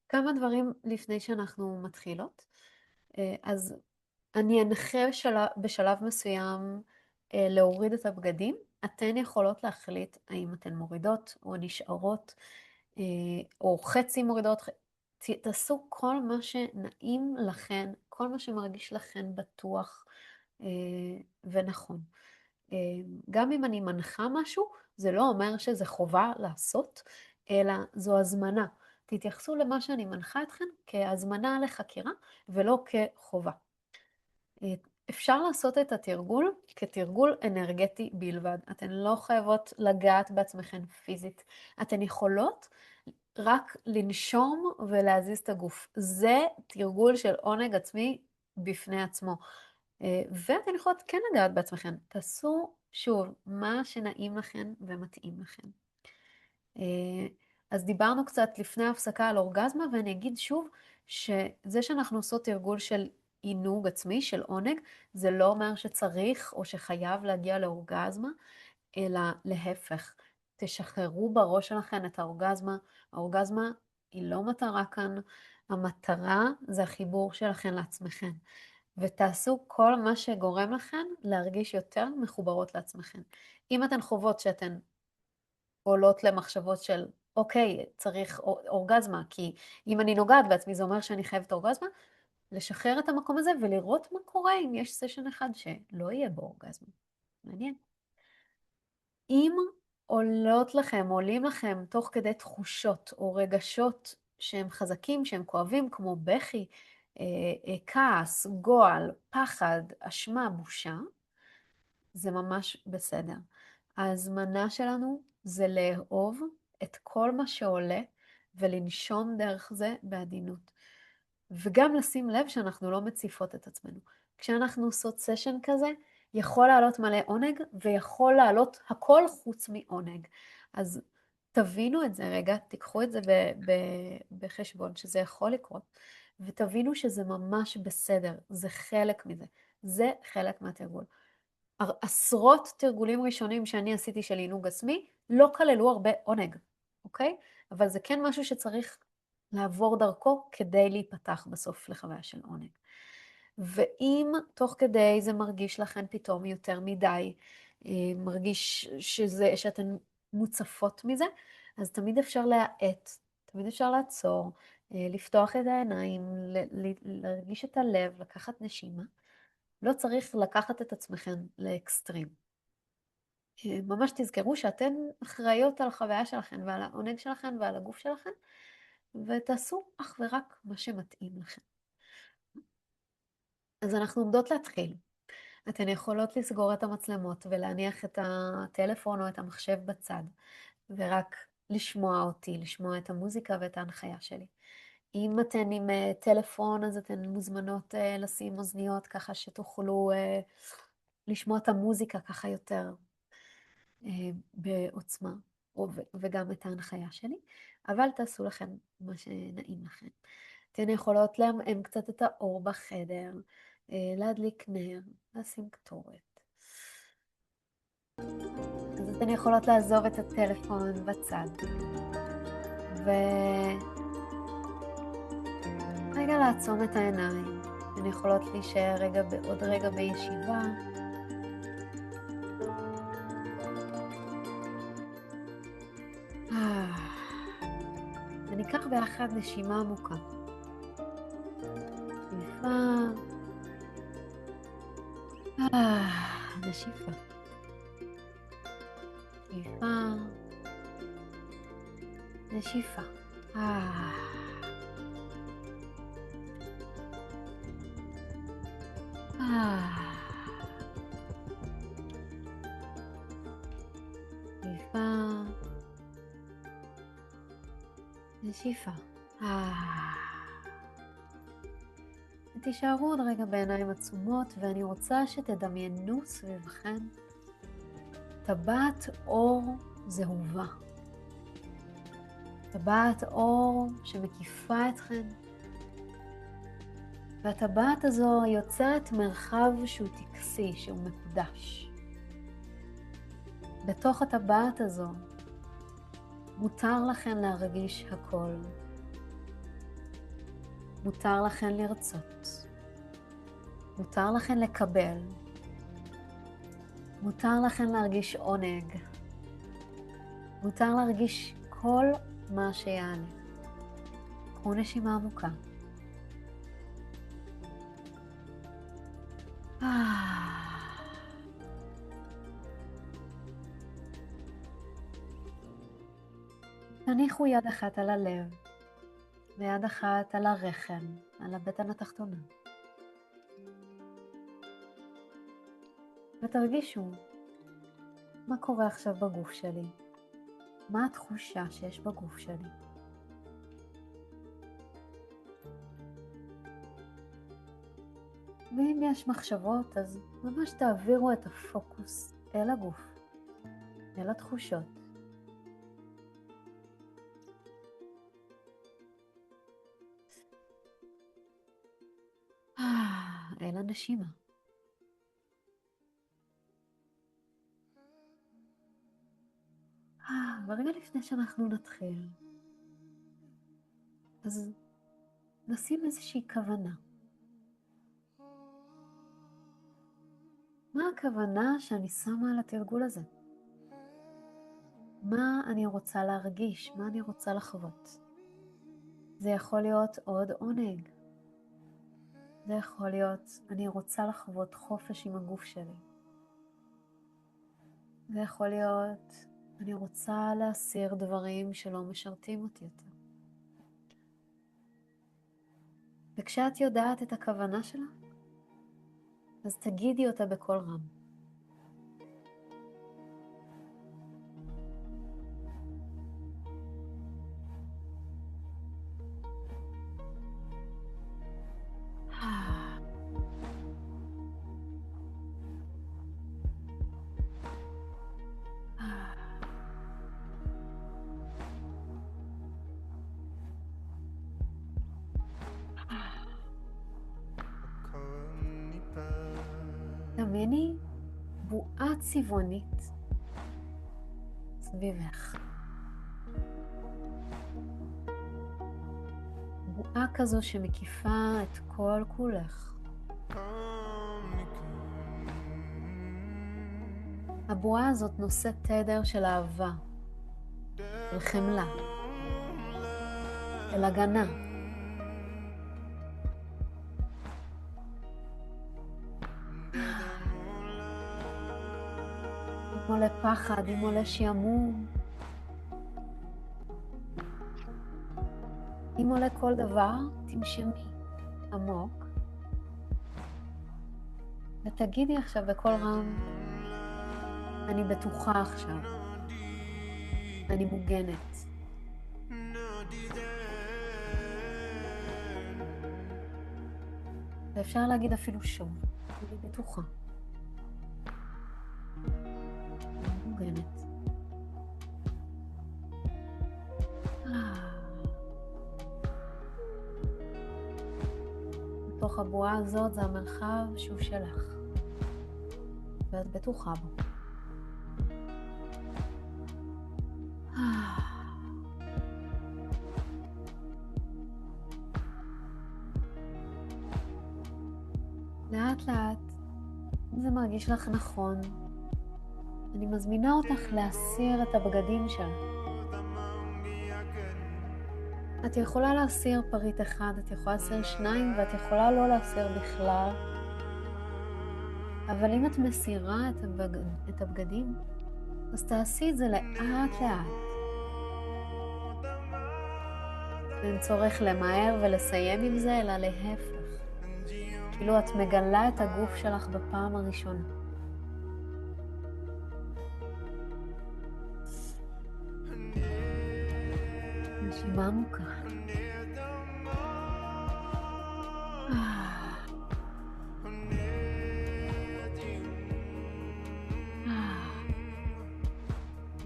כמה דברים לפני שאנחנו מתחילות. אז אני אנחה בשלב מסוים להוריד את הבגדים. אתן יכולות להחליט האם אתן מורידות או נשארות, או חצי מורידות. תעשו כל מה שנעים לכן, כל מה שמרגיש לכן בטוח ונכון. גם אם אני מנחה משהו, זה לא אומר שזה חובה לעשות, אלא זו הזמנה. תתייחסו למה שאני מנחה אתכן כהזמנה לחקירה ולא כחובה. אפשר לעשות את התרגול כתרגול אנרגטי בלבד. אתן לא חייבות לגעת בעצמכן פיזית. אתן יכולות רק לנשום ולהזיז את הגוף. זה תרגול של עונג עצמי בפני עצמו. ואתן יכולות כן לגעת בעצמכן. תעשו שוב מה שנעים לכן ומתאים לכן. אז דיברנו קצת לפני ההפסקה על אורגזמה, ואני אגיד שוב שזה שאנחנו עושות תרגול של עינוג עצמי, של עונג, זה לא אומר שצריך או שחייב להגיע לאורגזמה, אלא להפך. תשחררו בראש שלכם את האורגזמה. האורגזמה היא לא מטרה כאן, המטרה זה החיבור שלכם לעצמכם. ותעשו כל מה שגורם לכם להרגיש יותר מחוברות לעצמכם. אם אתן חוות שאתן עולות למחשבות של, אוקיי, צריך אורגזמה, כי אם אני נוגעת בעצמי זה אומר שאני חייבת אורגזמה, לשחרר את המקום הזה ולראות מה קורה אם יש סשן אחד שלא יהיה בו אורגזמה. מעניין. אם עולים לכם תוך כדי תחושות או רגשות שהם חזקים, שהם כואבים, כמו בכי, כעס, גועל, פחד, אשמה, בושה, זה ממש בסדר. ההזמנה שלנו זה לאהוב את כל מה שעולה ולנשום דרך זה בעדינות. וגם לשים לב שאנחנו לא מציפות את עצמנו. כשאנחנו עושות סשן כזה, יכול לעלות מלא עונג ויכול לעלות הכל חוץ מעונג. אז תבינו את זה רגע, תיקחו את זה בחשבון שזה יכול לקרות, ותבינו שזה ממש בסדר, זה חלק מזה, זה חלק מהתרגול. עשרות תרגולים ראשונים שאני עשיתי של עינוג עצמי, לא כללו הרבה עונג, אוקיי? אבל זה כן משהו שצריך לעבור דרכו כדי להיפתח בסוף לחוויה של עונג. ואם תוך כדי זה מרגיש לכן פתאום יותר מדי, מרגיש שאתן מוצפות מזה, אז תמיד אפשר להאט, תמיד אפשר לעצור, לפתוח את העיניים, להרגיש את הלב, לקחת נשימה. לא צריך לקחת את עצמכם לאקסטרים. ממש תזכרו שאתן אחראיות על החוויה שלכם ועל העונג שלכם ועל הגוף שלכם, ותעשו אך ורק מה שמתאים לכם. אז אנחנו עומדות להתחיל. אתן יכולות לסגור את המצלמות ולהניח את הטלפון או את המחשב בצד, ורק לשמוע אותי, לשמוע את המוזיקה ואת ההנחיה שלי. אם אתן עם טלפון, אז אתן מוזמנות לשים אוזניות ככה שתוכלו לשמוע את המוזיקה ככה יותר בעוצמה, וגם את ההנחיה שלי, אבל תעשו לכם מה שנעים לכם. אתן יכולות להמעם קצת את האור בחדר, להדליק נר, לשים קטורת. אז אתן יכולות לעזוב את הטלפון בצד, רגע לעצום את העיניים. אתן יכולות להישאר עוד רגע בישיבה. וניקח ביחד נשימה עמוקה. שאיפה. נשיפה. שאיפה. נשיפה. שאיפה. נשיפה. ותישארו עוד רגע בעיניים עצומות, ואני רוצה שתדמיינו סביבכם טבעת אור זהובה. טבעת אור שמקיפה אתכם, והטבעת הזו יוצרת מרחב שהוא טקסי, שהוא מקודש. בתוך הטבעת הזו מותר לכם להרגיש הכל. מותר לכן לרצות. מותר לכן לקבל. מותר לכן להרגיש עונג. מותר להרגיש כל מה שיעלה. קחו נשימה עמוקה. תניחו יד אחת על הלב, ויד אחת על הרחם, על הבטן התחתונה. ותרגישו מה קורה עכשיו בגוף שלי, מה התחושה שיש בגוף שלי. ואם יש מחשבות, אז ממש תעבירו את הפוקוס אל הגוף, אל התחושות. אל הנשימה. ורגע לפני שאנחנו נתחיל, אז נשים איזושהי כוונה. מה הכוונה שאני שמה על התרגול הזה? מה אני רוצה להרגיש? מה אני רוצה לחוות? זה יכול להיות עוד עונג. זה יכול להיות, אני רוצה לחוות חופש עם הגוף שלי. זה יכול להיות, אני רוצה להסיר דברים שלא משרתים אותי יותר. וכשאת יודעת את הכוונה שלה, אז תגידי אותה בקול רם. דמייני בועה צבעונית סביבך. בועה כזו שמקיפה את כל כולך. הבועה הזאת נושאת תדר של אהבה, של חמלה, של הגנה. אם עולה פחד, אם עולה שעמום, אם עולה כל דבר, תנשמי עמוק ותגידי עכשיו בקול רם, אני בטוחה עכשיו, אני מוגנת. ואפשר להגיד אפילו שוב, אני בטוחה. מוגנת. בתוך הבועה הזאת זה המרחב שהוא שלך, ואת בטוחה בו. לאט לאט, אם זה מרגיש לך נכון, אני מזמינה אותך להסיר את הבגדים שלך. את יכולה להסיר פריט אחד, את יכולה להסיר שניים, ואת יכולה לא להסיר בכלל. אבל אם את מסירה את הבגדים, אז תעשי את זה לאט לאט. אין צורך למהר ולסיים עם זה, אלא להפך. כאילו את מגלה את הגוף שלך בפעם הראשונה. נשימה עמוקה.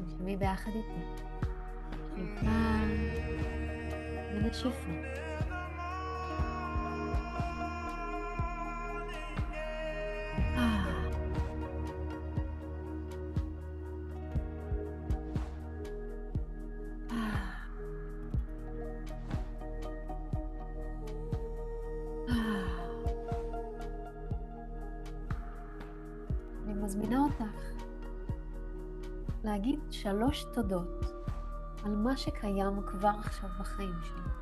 נשמי ביחד איתי. שאיפה ונשיפה. מזמינה אותך להגיד 3 תודות על מה שקיים כבר עכשיו בחיים שלי.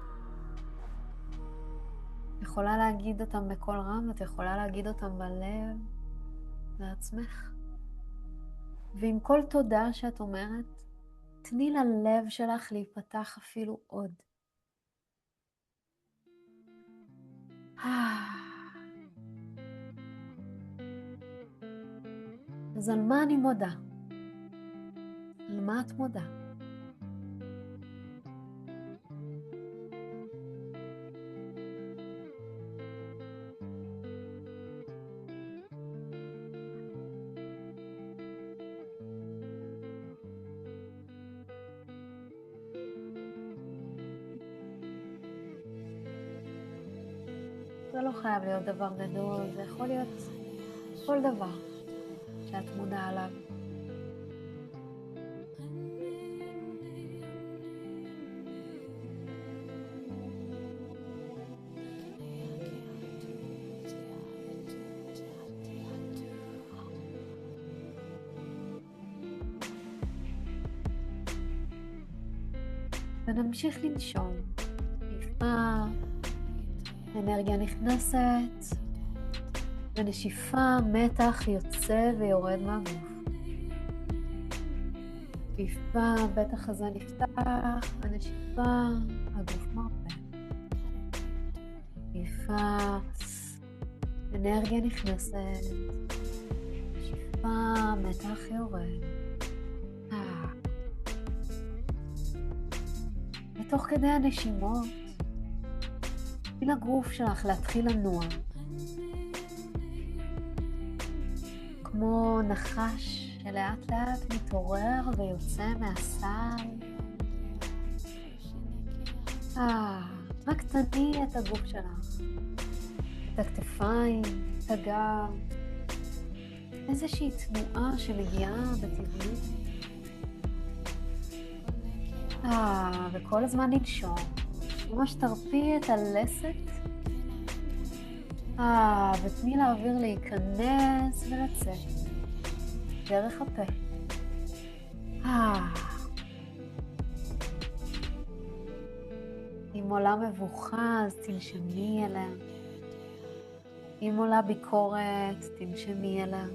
את יכולה להגיד אותם בקול רם, את יכולה להגיד אותם בלב, לעצמך. ועם כל תודה שאת אומרת, תני ללב שלך להיפתח אפילו עוד. אז על מה אני מודה? על מה את מודה? זה לא חייב להיות דבר גדול, זה יכול להיות כל דבר שאת מודעה עליו. ונמשיך לנשום. נשמע אנרגיה נכנסת, ונשיפה מתח יוצא ויורד מהגוף. נשיפה, המתח הזה נפתח, ונשיפה, הגוף מרפא. נשיפה, אנרגיה נכנסת, נשיפה, מתח יורד. ותוך כדי הנשימות, תני לגוף שלך להתחיל לנוע. כמו נחש שלאט לאט מתעורר ויוצא מהסל. רק תניעי את הגוף שלך, את הכתפיים, את הגב, איזושהי תנועה שמגיעה בטבעיות. וכל הזמן לנשום, ממש תרפי את הלסת. ותני לאוויר להיכנס ולצאת דרך הפה. אם עולה מבוכה, אז תנשמי אליה. אם עולה ביקורת, תנשמי אליה.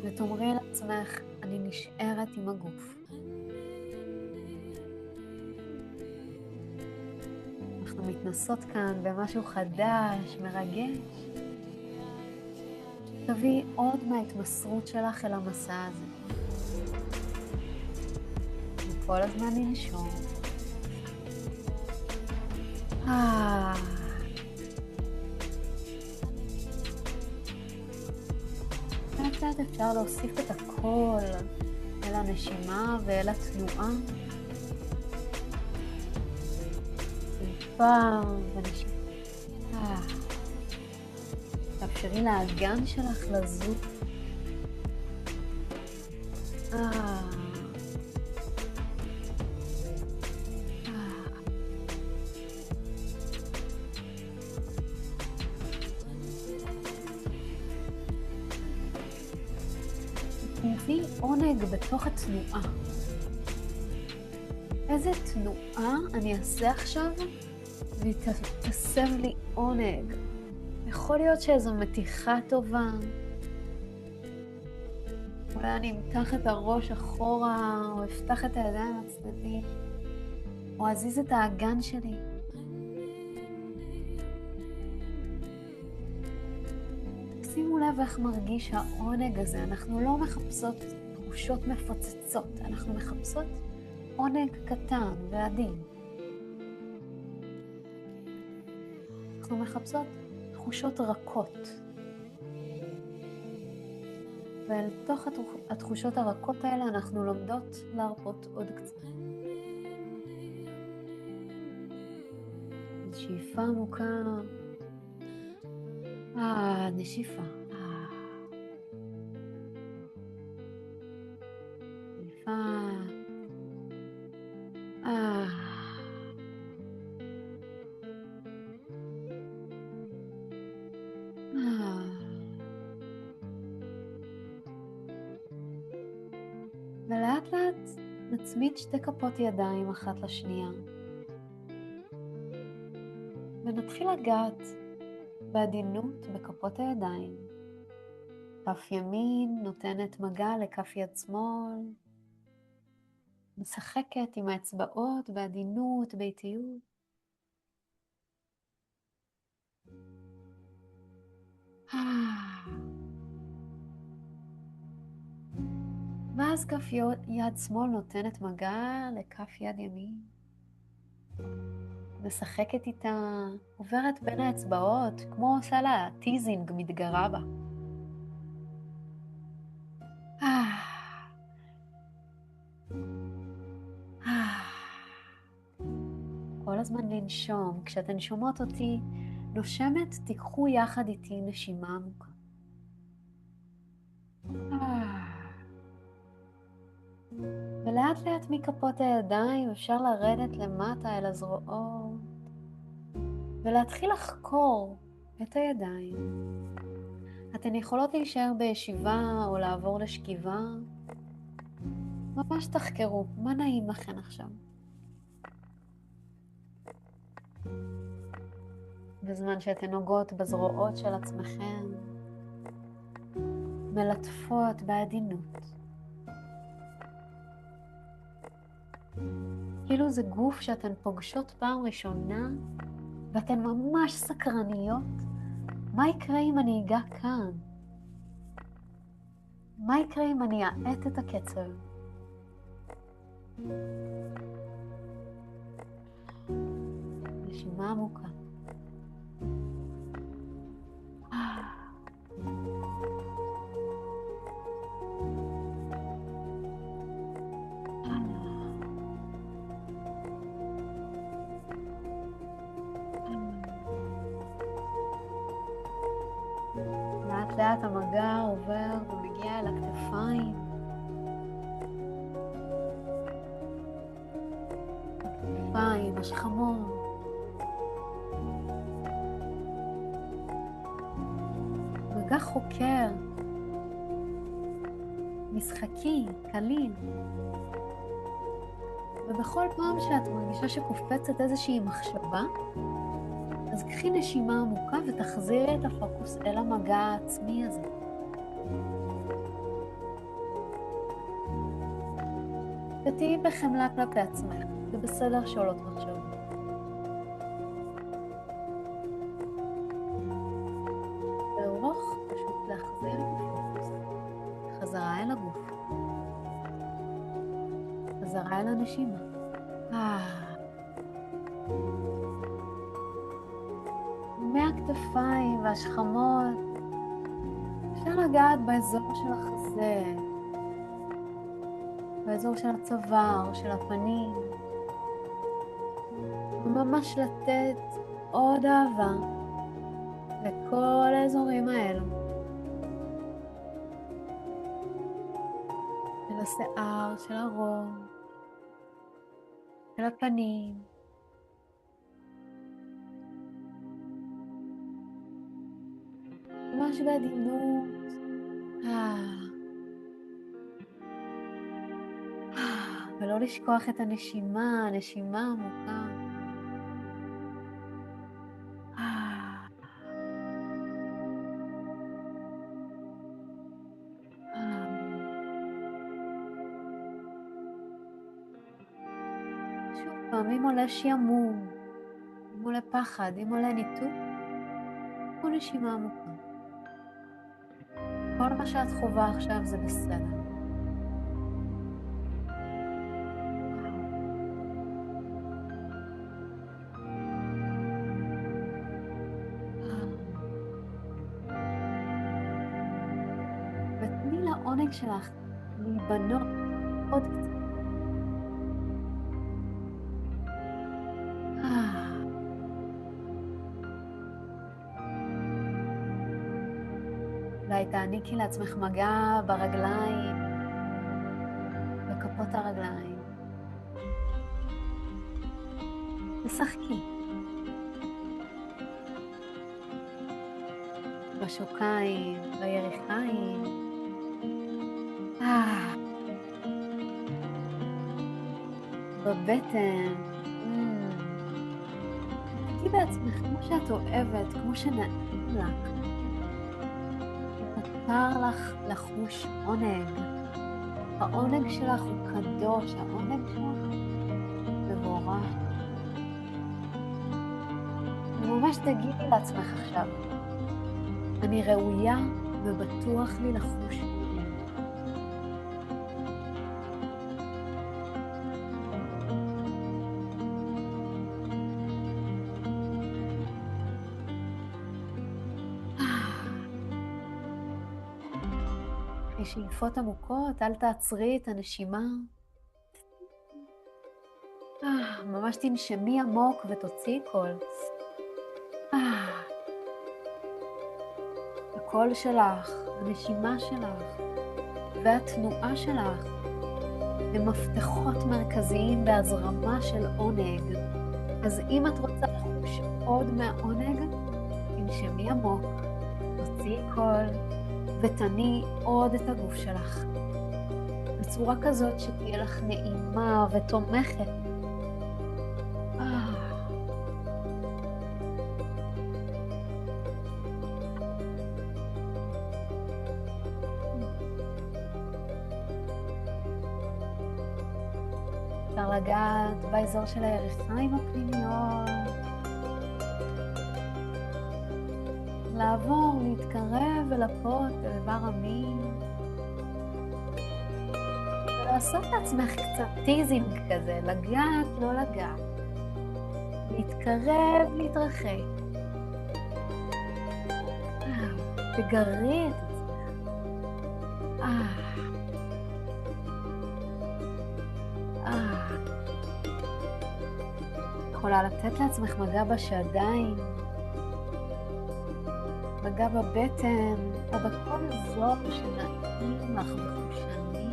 ותאמרי לעצמך, אני נשארת עם הגוף. אנחנו מתנסות כאן במשהו חדש, מרגש. תביאי עוד מההתמסרות שלך אל המסע הזה. וכל הזמן לנשום. לאט לאט אפשר להוסיף את הקול אל הנשימה ואל התנועה. פעם ונשימה. תאפשרי לאגן שלך לזוז. תביאי עונג בתוך התנועה. איזה תנועה אני אעשה עכשיו והיא תסב לי עונג. יכול להיות שאיזו מתיחה טובה. אולי אני אמתח את הראש אחורה, או אפתח את הידיים הצדדים, או אזיז את האגן שלי. שימו לב איך מרגיש העונג הזה. אנחנו לא מחפשות תחושות מפוצצות, אנחנו מחפשות עונג קטן ועדין. אנחנו מחפשות תחושות רכות. ואל תוך התחושות הרכות האלה אנחנו לומדות להרפות עוד קצת. שאיפה עמוקה. נשיפה. שאיפה. ולאט לאט נצמיד שתי כפות ידיים אחת לשנייה. ונתחיל לגעת בעדינות בכפות הידיים. כף ימין נותנת מגע לכף יד שמאל. משחקת עם האצבעות בעדינות, באיטיות. ואז כף יד שמאל נותנת מגע לכף יד ימין. משחקת איתה, עוברת בין האצבעות, כמו עושה לה טיזינג, מתגרה בה. כל הזמן לנשום. כשאתן שומעות אותי נושמת, תיקחו יחד איתי נשימה עמוקה. ולאט לאט מכפות הידיים אפשר לרדת למטה אל הזרועות ולהתחיל לחקור את הידיים. אתן יכולות להישאר בישיבה או לעבור לשכיבה. ממש תחקרו, מה נעים לכן עכשיו? בזמן שאתן נוגעות בזרועות של עצמכן, מלטפות בעדינות. כאילו זה גוף שאתן פוגשות פעם ראשונה, ואתן ממש סקרניות. מה יקרה אם אני אגע כאן? מה יקרה אם אני אעט את הקצב? נשימה עמוקה. לאט לאט המגע עובר ומגיע אל הכתפיים. הכתפיים, השכמות. מגע חוקר. משחקי, קליל. ובכל פעם שאת מרגישה שקופצת איזושהי מחשבה, אז קחי נשימה עמוקה ותחזירי את הפוקוס אל המגע העצמי הזה. ותהיי בחמלה כלפי עצמך, זה בסדר שעולות מחשבות. וארוך פשוט להחזיר את הפוקוס חזרה אל הגוף. חזרה אל הנשימה. מהכתפיים והשכמות אפשר לגעת באזור של החזה, באזור של הצוואר, של הפנים, וממש לתת עוד אהבה לכל האזורים האלו, של השיער, של הראש, של הפנים. ממש בעדינות. ולא לשכוח את הנשימה, הנשימה עמוקה. שוב פעם, אם עולה שעמום, אם עולה פחד, אם עולה ניתוק, או נשימה עמוקה. כל מה שאת חווה עכשיו זה בסדר. ותני לעונג שלך להיבנות עוד קצת. אולי תעניקי לעצמך מגע ברגליים, בכפות הרגליים. ושחקי. בשוקיים, בירכיים. בבטן. תגידי בעצמך כמו שאת אוהבת, כמו שנעים לך. מותר לך לחוש עונג. העונג שלך הוא קדוש, העונג שלך מבורך. ממש תגידי לעצמך עכשיו, אני ראויה ובטוח לי לחוש עונג. שאיפות עמוקות, אל תעצרי את הנשימה. ממש תנשמי עמוק ותוציאי קול. הקול שלך, הנשימה שלך והתנועה שלך הם מפתחות מרכזיים בהזרמה של עונג. אז אם את רוצה לחוש עוד מהעונג, תנשמי עמוק, תוציאי קול ותניעי עוד את הגוף שלך. בצורה כזאת שתהיה לך נעימה ותומכת. אפשר לגעת באזור של הירכיים הפנימיות. לעבור, להתקרב ולפות אל איבר המין. ולעשות לעצמך קצת טיזינג כזה, לגעת, לא לגעת. להתקרב, להתרחק. תגרי את עצמך. יכולה לתת לעצמך מגע בשדיים, מגע בבטן, או בכל אזור שנעים לך וחושני.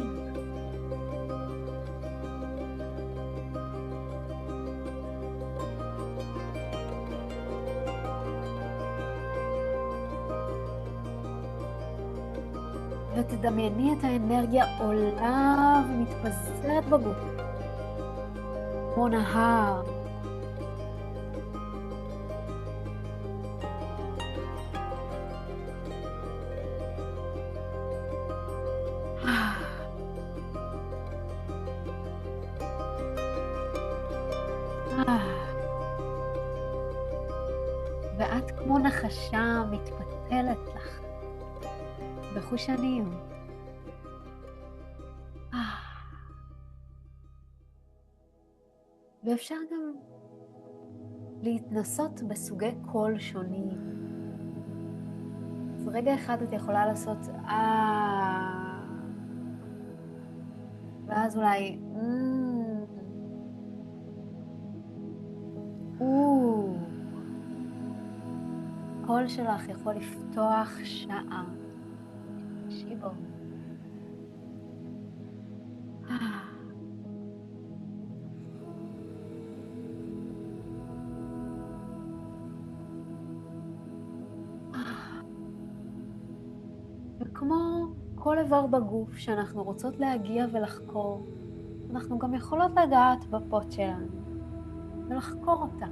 ותדמייני את האנרגיה עולה ומתפזרת בגוף, כמו נהר. ואת כמו נחשה מתפתלת לך בחושניות. ואפשר גם להתנסות בסוגי קול שונים. אז רגע אחד את יכולה לעשות ואז אולי הקול שלך יכול לפתוח שעה. שיבו. וכמו כל איבר בגוף שאנחנו רוצות להגיע ולחקור, אנחנו גם יכולות לגעת בפות שלנו ולחקור אותה.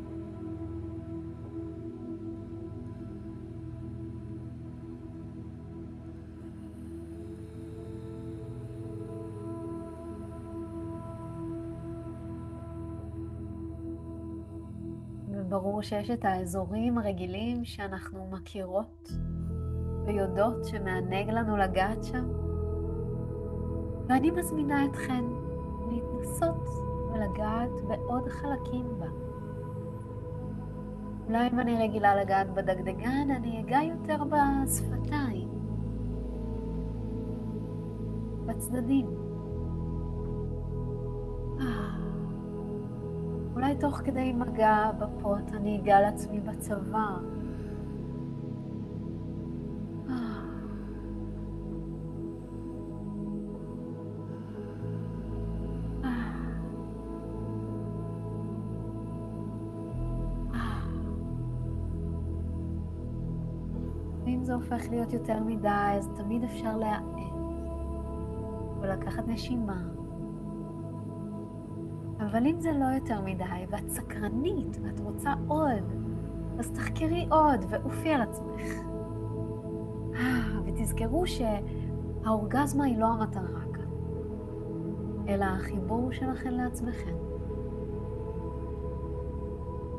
ברור שיש את האזורים הרגילים שאנחנו מכירות ויודעות שמענג לנו לגעת שם. ואני מזמינה אתכן להתנסות ולגעת בעוד חלקים בה. אולי אם אני רגילה לגעת בדגדגן, אני אגע יותר בשפתיים, בצדדים. אולי תוך כדי מגע בפות אני אגע לעצמי בצוואר. ואם זה הופך להיות יותר מדי, אז תמיד אפשר להאט ולקחת נשימה. אבל אם זה לא יותר מדי, ואת סקרנית, ואת רוצה עוד, אז תחקרי עוד, ועופי על עצמך. ותזכרו שהאורגזמה היא לא המטרה כאן, אלא החיבור שלכם לעצמכם.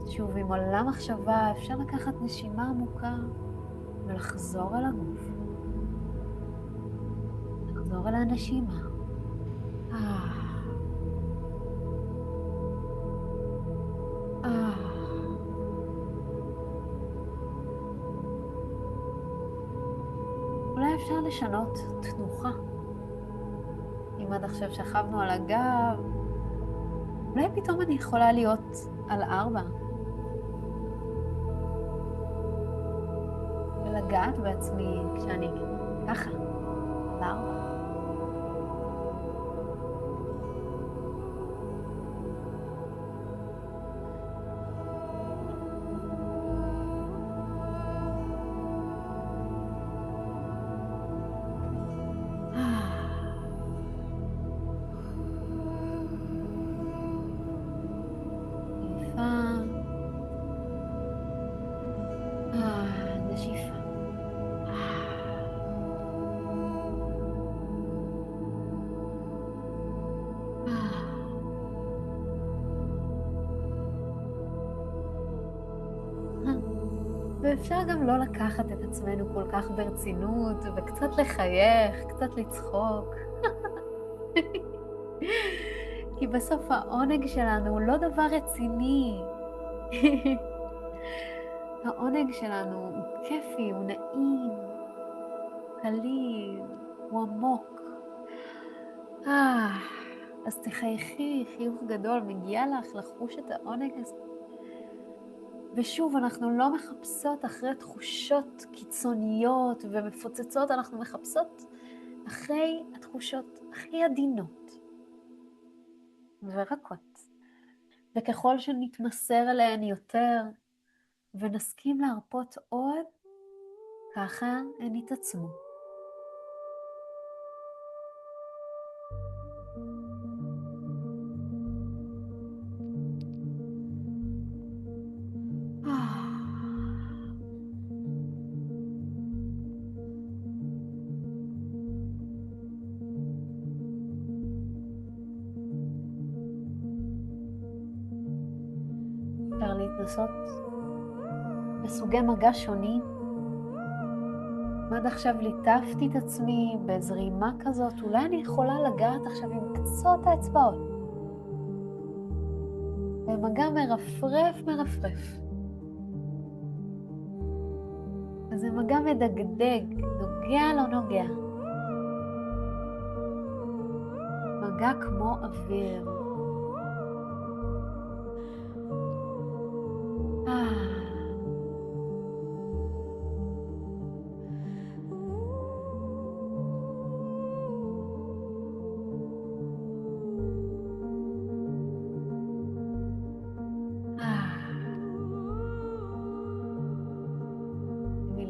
שוב, עם עולם מחשבה אפשר לקחת נשימה עמוקה ולחזור אל הגוף. לחזור אל הנשימה. אולי אפשר לשנות תנוחה. אם עד עכשיו שכבנו על הגב, אולי פתאום אני יכולה להיות על 4. ולגעת בעצמי כשאני ככה, על 4. נשיפה. ואפשר גם לא לקחת את עצמנו כל כך ברצינות, וקצת לחייך, קצת לצחוק. כי בסוף העונג שלנו הוא לא דבר רציני. העונג שלנו הוא כיפי, הוא נעים, קליל, הוא עמוק. אז תחייכי, חיוך גדול, מגיע לך לחוש את העונג הזה. ושוב, אנחנו לא מחפשות אחרי תחושות קיצוניות ומפוצצות, אנחנו מחפשות אחרי התחושות הכי עדינות ורקות. וככל שנתמסר אליהן יותר ונסכים להרפות עוד, ככה הן יתעצמו. אפשר להתנסות בסוגי מגע שונים. עד עכשיו ליטפתי את עצמי בזרימה כזאת, אולי אני יכולה לגעת עכשיו עם קצות האצבעות. במגע מרפרף. אז זה מגע מדגדג, נוגע לא נוגע. מגע כמו אוויר.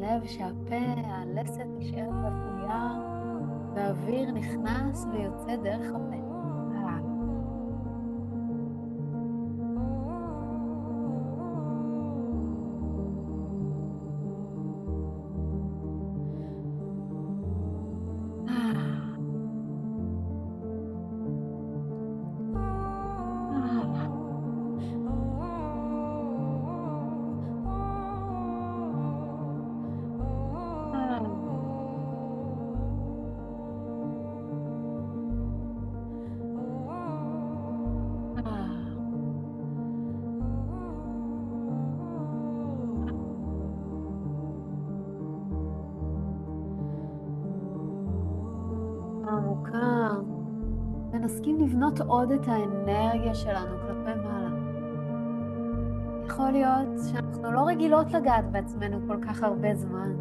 לב שהפה, הלסת נשארת רפויה, והאוויר נכנס ויוצא דרך הפה. עמוקה, ונסכים לבנות עוד את האנרגיה שלנו כלפי מעלה. יכול להיות שאנחנו לא רגילות לגעת בעצמנו כל כך הרבה זמן,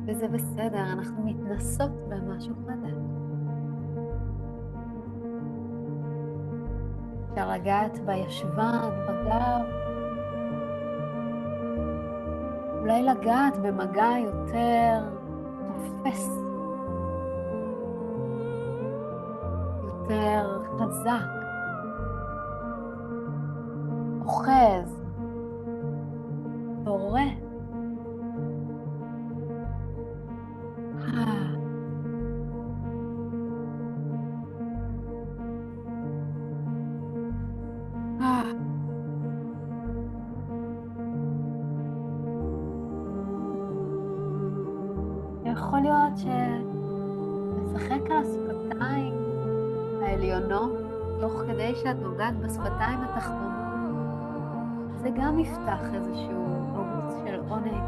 וזה בסדר, אנחנו מתנסות במשהו חדש. אפשר לגעת בישבן, בגב, אולי לגעת במגע יותר תופס, יותר חזק. אוחז, תורה. יכול להיות שתשחק על השפתיים העליונות, תוך כדי שאת נוגעת בשפתיים התחתונות. זה גם יפתח איזשהו ערוץ של עונג.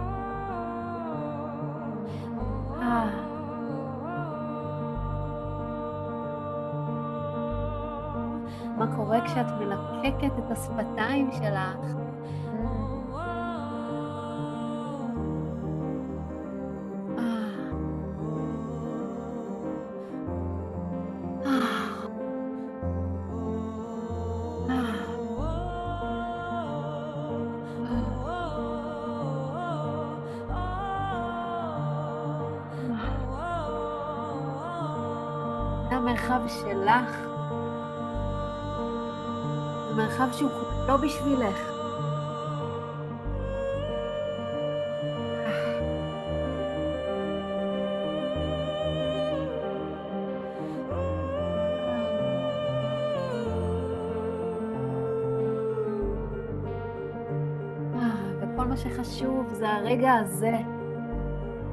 מה קורה כשאת מלקקת את השפתיים שלך? זה המרחב שלך. זה מרחב שהוא לא בשבילך. וכל מה שחשוב זה הרגע הזה.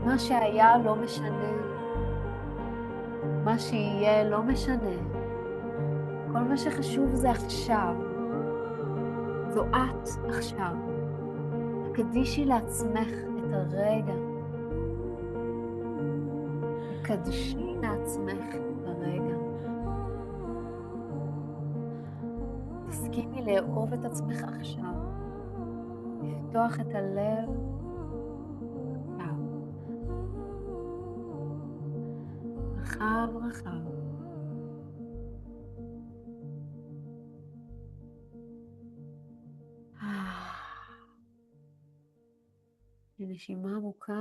מה שהיה לא משנה. מה שיהיה לא משנה. כל מה שחשוב זה עכשיו. זו את עכשיו. תקדישי לעצמך את הרגע. תקדישי לעצמך את הרגע. תסכימי לאהוב את עצמך עכשיו. לפתוח את הלב. רחב רחב. נשימה עמוקה.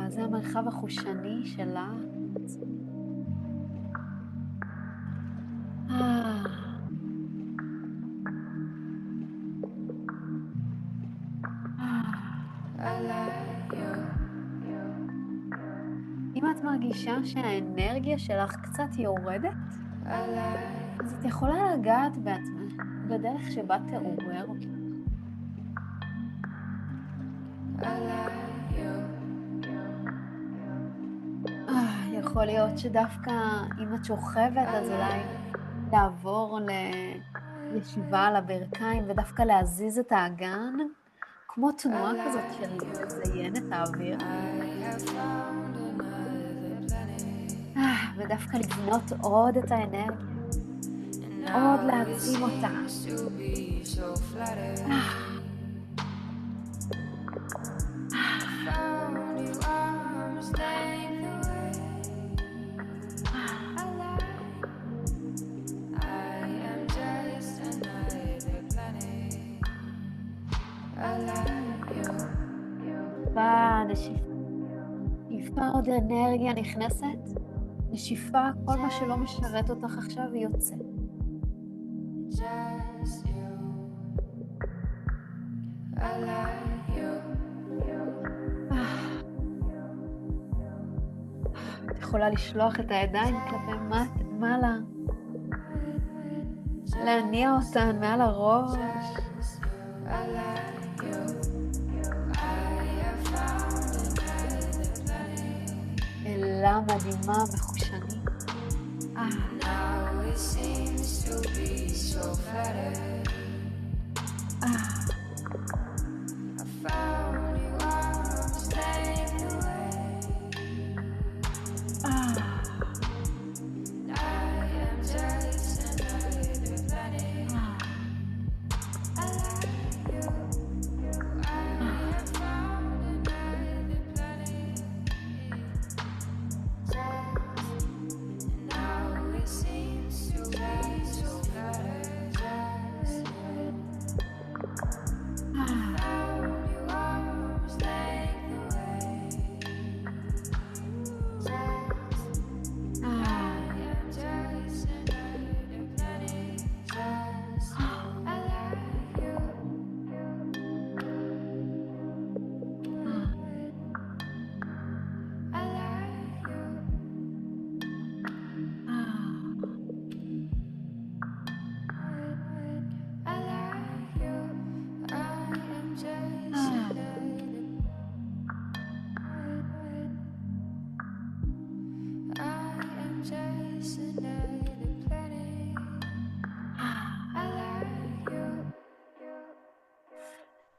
זה המרחב החושני שלה. אם את מרגישה שהאנרגיה שלך קצת יורדת, אז את יכולה לגעת בעצמך בדרך שבה תעורר אותך. יכול להיות שדווקא אם את שוכבת, אז אולי לעבור לישיבה על הברכיים ודווקא להזיז את האגן, כמו תנועה כזאת של לזיין את האוויר. ודווקא לבנות עוד את האנרגיה, עוד להעצים אותה. נשיפה עוד אנרגיה נכנסת, נשיפה, כל מה שלא משרת אותך עכשיו יוצא. את יכולה לשלוח את הידיים כלפי מעלה, להניע אותן מעל הראש. אלה מדהימה וחושנית.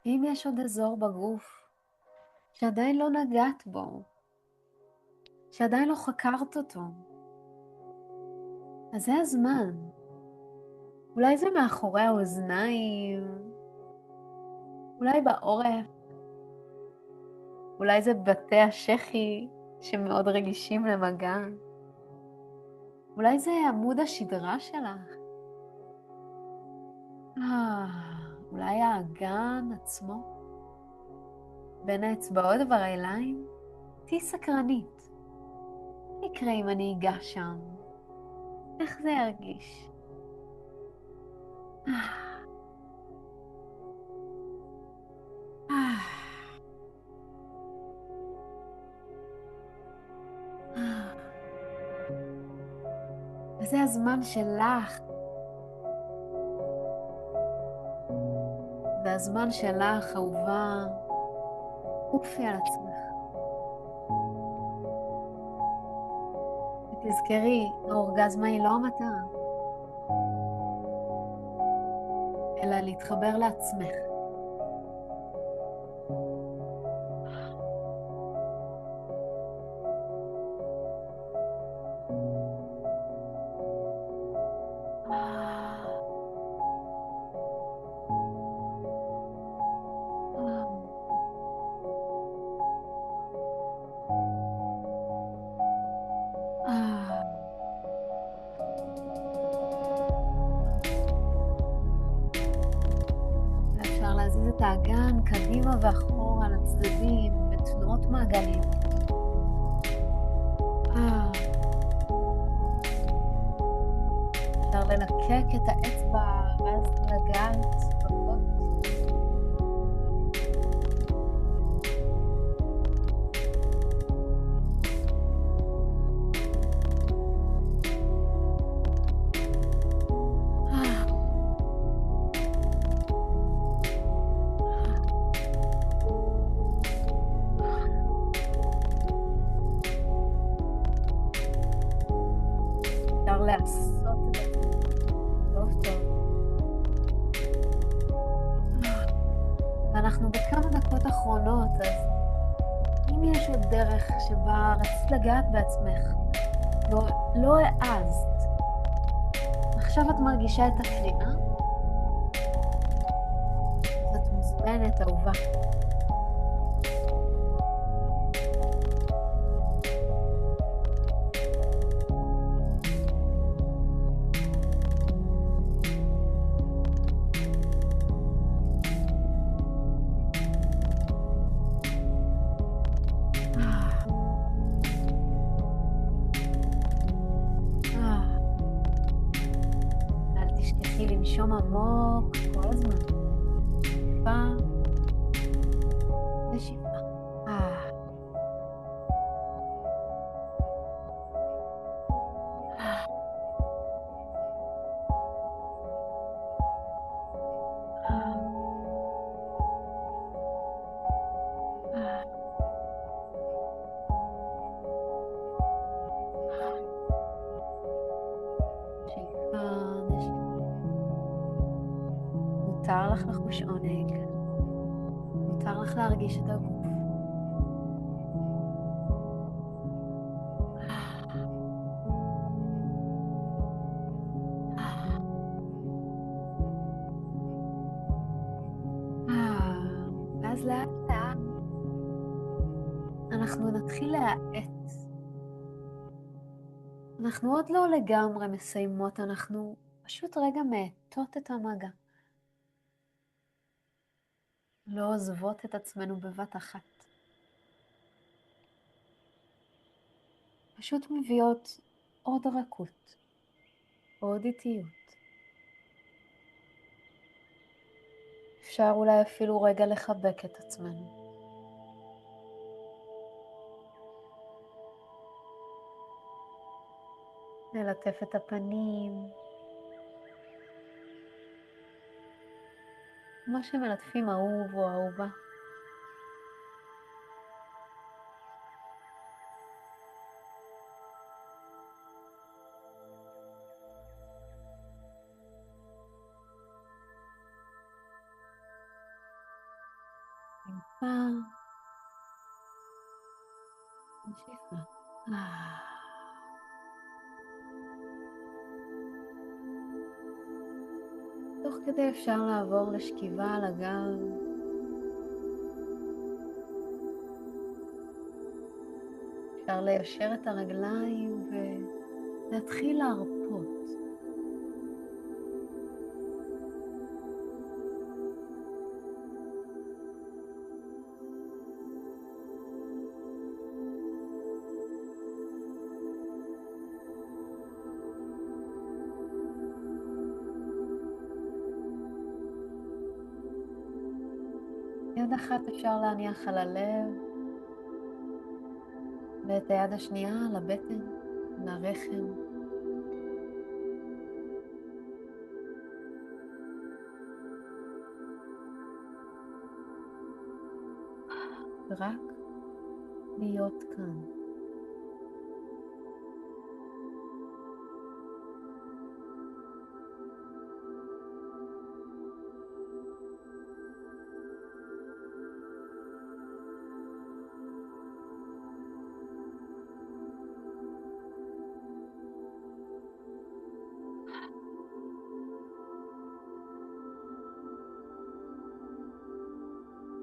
אם יש עוד אזור בגוף שעדיין לא נגעת בו, שעדיין לא חקרת אותו, אז זה הזמן. אולי זה מאחורי האוזניים, אולי בעורף, אולי זה בתי השחי שמאוד רגישים למגע, אולי זה עמוד השדרה שלך, אולי האגן עצמו, בין האצבעות והרגליים. תהי סקרנית. יקרה אם אני אגע שם. איך זה ירגיש? וזה הזמן שלך. והזמן שלך, אהובה, עופי על עצמך. ותזכרי, האורגזמה היא לא המטרה, אלא להתחבר לעצמך. ואפשר להזיז את האגן קדימה ואחורה לצדדים בתנועות מעגלים. אפשר ללקק את האצבע ואז לגעת בגבות. אפשר לעשות את זה טוב טוב. ואנחנו בכמה דקות אחרונות, אז אם יש עוד דרך שבה רצית לגעת בעצמך, לא העזת, עכשיו את מרגישה את הקריאה, אז את מוזמנת, אהובה. אל תשכחי לנשום עמוק כל הזמן. שאיפה ושאיפה. שאיפה ושאיפה. מותר לך לחוש עונג. מותר לך להרגיש את הגוף. ואז לאט לאט אנחנו נתחיל להאט. אנחנו עוד לא לגמרי מסיימות, אנחנו פשוט רגע מאטות את המגע. לא עוזבות את עצמנו בבת אחת. פשוט מביאות עוד רכות, עוד איטיות. אפשר אולי אפילו רגע לחבק את עצמנו. נלטף את הפנים, כמו שמלטפים אהוב או אהובה. נשיפה. תוך כדי אפשר לעבור לשכיבה על הגב. אפשר ליישר את הרגליים ולהתחיל להרפות. יד אחת אפשר להניח על הלב, ואת היד השנייה על הבטן, על הרחם. רק להיות כאן.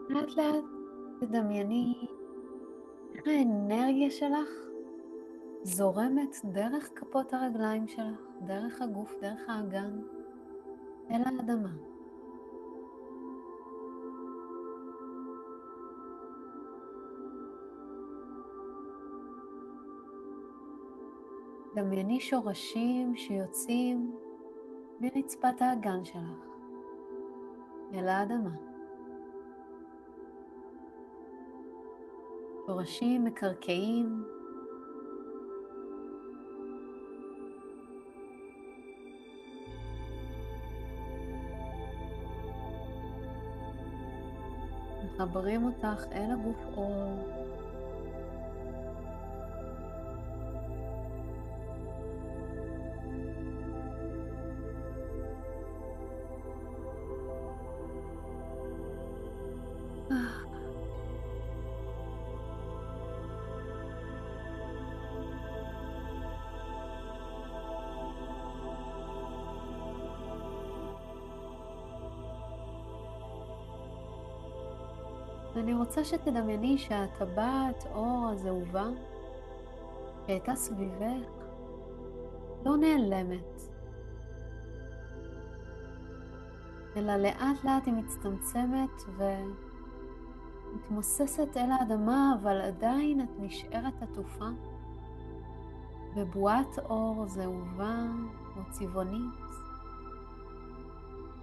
לאט לאט תדמייני איך האנרגיה שלך זורמת דרך כפות הרגליים שלך, דרך הגוף, דרך האגן, אל האדמה. דמייני שורשים שיוצאים מרצפת האגן שלך אל האדמה. שורשים מקרקעים, מחברים אותך אל הגוף אור. אני רוצה שתדמייני שהטבעת אור הזהובה שהייתה סביבך לא נעלמת, אלא לאט לאט היא מצטמצמת ומתמוססת אל האדמה, אבל עדיין את נשארת עטופה בבועת אור זהובה או צבעונית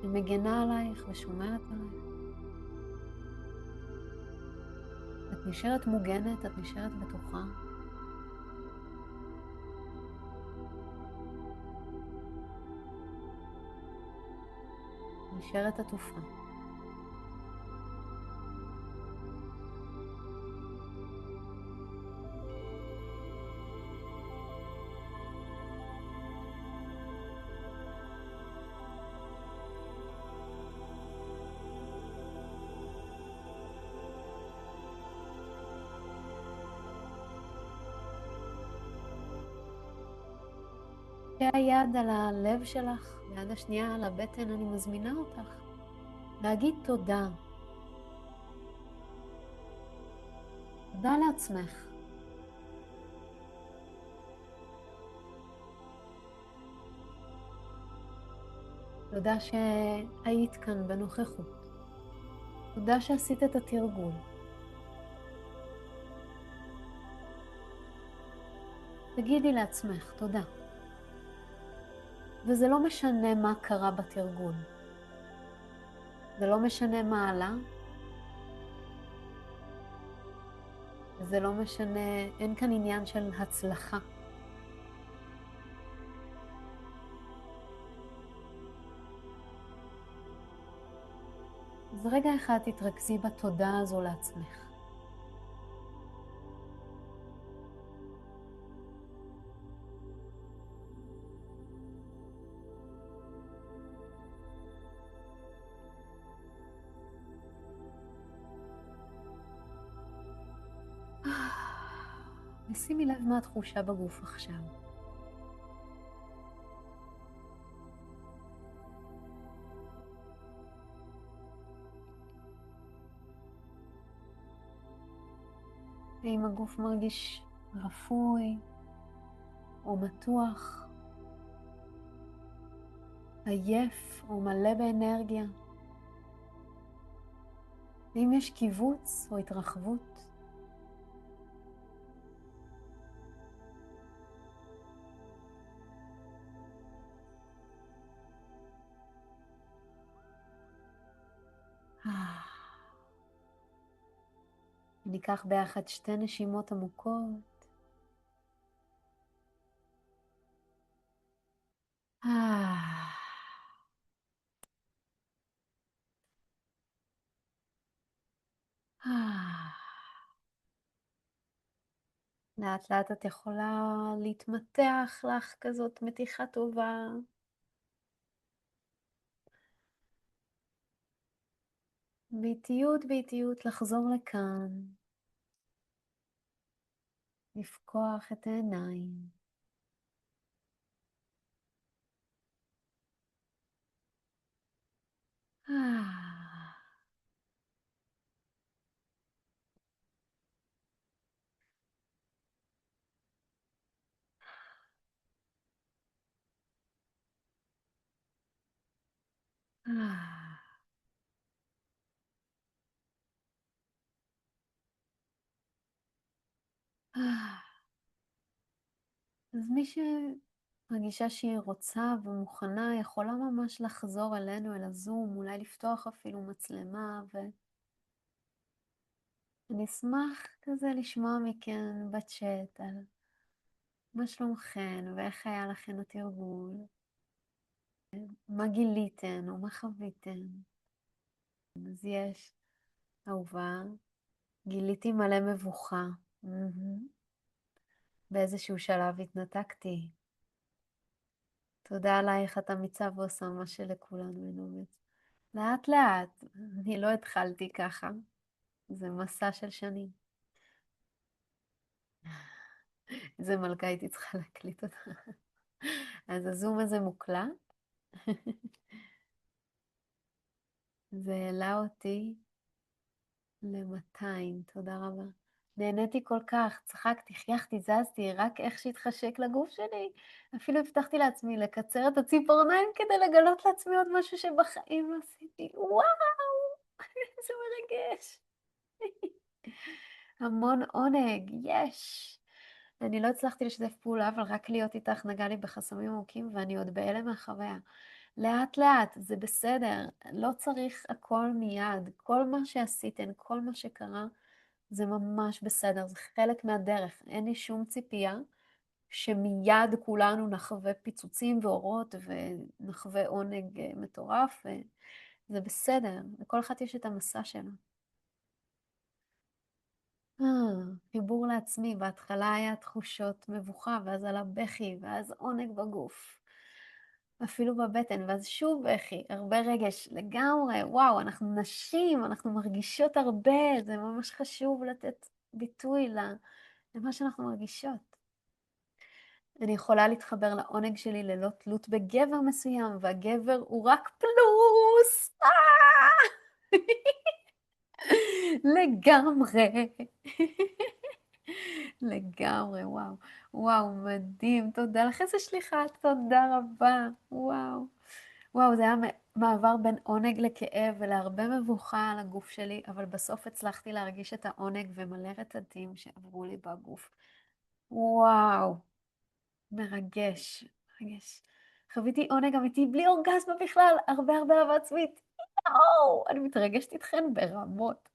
שמגנה עלייך ושומרת עלייך. את נשארת מוגנת, את נשארת בטוחה. נשארת עטופה. שהיד על הלב שלך, והיד השנייה על הבטן, אני מזמינה אותך להגיד תודה. תודה לעצמך. תודה שהיית כאן בנוכחות. תודה שעשית את התרגול. תגידי לעצמך תודה. וזה לא משנה מה קרה בתרגול. זה לא משנה מה עלה. זה לא משנה, אין כאן עניין של הצלחה. אז רגע אחד תתרכזי בתודה הזו לעצמך. ושימי לב מה התחושה בגוף עכשיו. האם הגוף מרגיש רפוי או מתוח, עייף או מלא באנרגיה? האם יש קיבוץ או התרחבות? ניקח ביחד 2 נשימות עמוקות. לאט לאט את יכולה להתמתח לך כזאת מתיחה טובה. באיטיות לחזור לכאן. לפקוח את העיניים. אז מי שמרגישה שהיא רוצה ומוכנה, יכולה ממש לחזור אלינו, אל הזום, אולי לפתוח אפילו מצלמה, ואני אשמח כזה לשמוע מכן בצ'אט על מה שלומכן ואיך היה לכן התרגול, מה גיליתן או מה חוויתן. אז יש, אהובה, גיליתי מלא מבוכה. באיזשהו שלב התנתקתי. תודה עלייך, את אמיצה ועושה מה שלכולנו אין אומץ. לאט לאט, אני לא התחלתי ככה, זה מסע של שנים. איזה מלכה הייתי צריכה להקליט אותה. אז הזום הזה מוקלט. זה העלה אותי ל-200, תודה רבה. נהניתי כל כך, צחקתי, חייכתי, זזתי, רק איך שהתחשק לגוף שלי. אפילו הבטחתי לעצמי לקצר את הציפורניים כדי לגלות לעצמי עוד משהו שבחיים לא עשיתי. וואו, איזה מרגש. המון עונג, יש. אני לא הצלחתי לשתף פעולה, אבל רק להיות איתך נגע לי בחסמים עמוקים, ואני עוד בהלם מהחוויה. לאט לאט, זה בסדר, לא צריך הכל מיד. כל מה שעשיתן, כל מה שקרה, זה ממש בסדר, זה חלק מהדרך. אין לי שום ציפייה שמיד כולנו נחווה פיצוצים ואורות ונחווה עונג מטורף, זה בסדר, לכל אחת יש את המסע שלה. חיבור לעצמי, בהתחלה היה תחושות מבוכה, ואז עלה בכי, ואז עונג בגוף. אפילו בבטן, ואז שוב בכי, הרבה רגש, לגמרי, וואו, אנחנו נשים, אנחנו מרגישות הרבה, זה ממש חשוב לתת ביטוי למה שאנחנו מרגישות. אני יכולה להתחבר לעונג שלי ללא תלות בגבר מסוים, והגבר הוא רק פלוס. לגמרי. לגמרי, וואו. וואו, מדהים. תודה לך, איזה שליחה, תודה רבה. וואו. וואו, זה היה מעבר בין עונג לכאב ולהרבה מבוכה על הגוף שלי, אבל בסוף הצלחתי להרגיש את העונג ומלא רטטים שעברו לי בגוף. וואו, מרגש, מרגש. חוויתי עונג אמיתי בלי אורגזמה בכלל, הרבה הרבה אהבה עצמית. יואו, אני מתרגשת איתכן ברמות.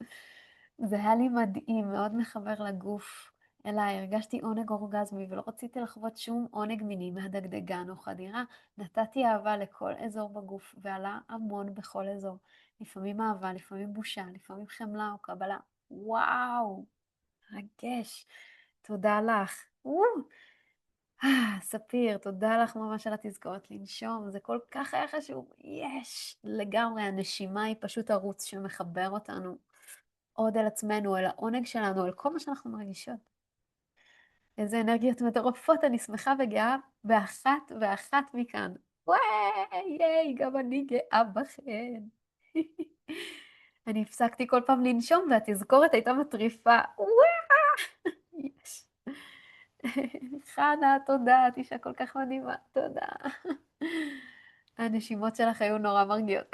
זה היה לי מדהים, מאוד מחבר לגוף אליי. הרגשתי עונג אורגזמי ולא רציתי לחוות שום עונג מיני מהדגדגן או חדירה. נתתי אהבה לכל אזור בגוף ועלה המון בכל אזור. לפעמים אהבה, לפעמים בושה, לפעמים חמלה או קבלה. וואו, רגש. תודה לך. ספיר, תודה לך ממש על התזכורת לנשום, זה כל כך היה חשוב. יש, לגמרי, הנשימה היא פשוט ערוץ שמחבר אותנו עוד אל עצמנו, אל העונג שלנו, אל כל מה שאנחנו מרגישות. איזה אנרגיות מטורפות, אני שמחה וגאה באחת ואחת מכאן. וואי, ייי, גם אני גאה בכן. אני הפסקתי כל פעם לנשום והתזכורת הייתה מטריפה. וואי, יש. חנה, תודה, את אישה כל כך מדהימה, תודה. הנשימות שלך היו נורא מרגיעות.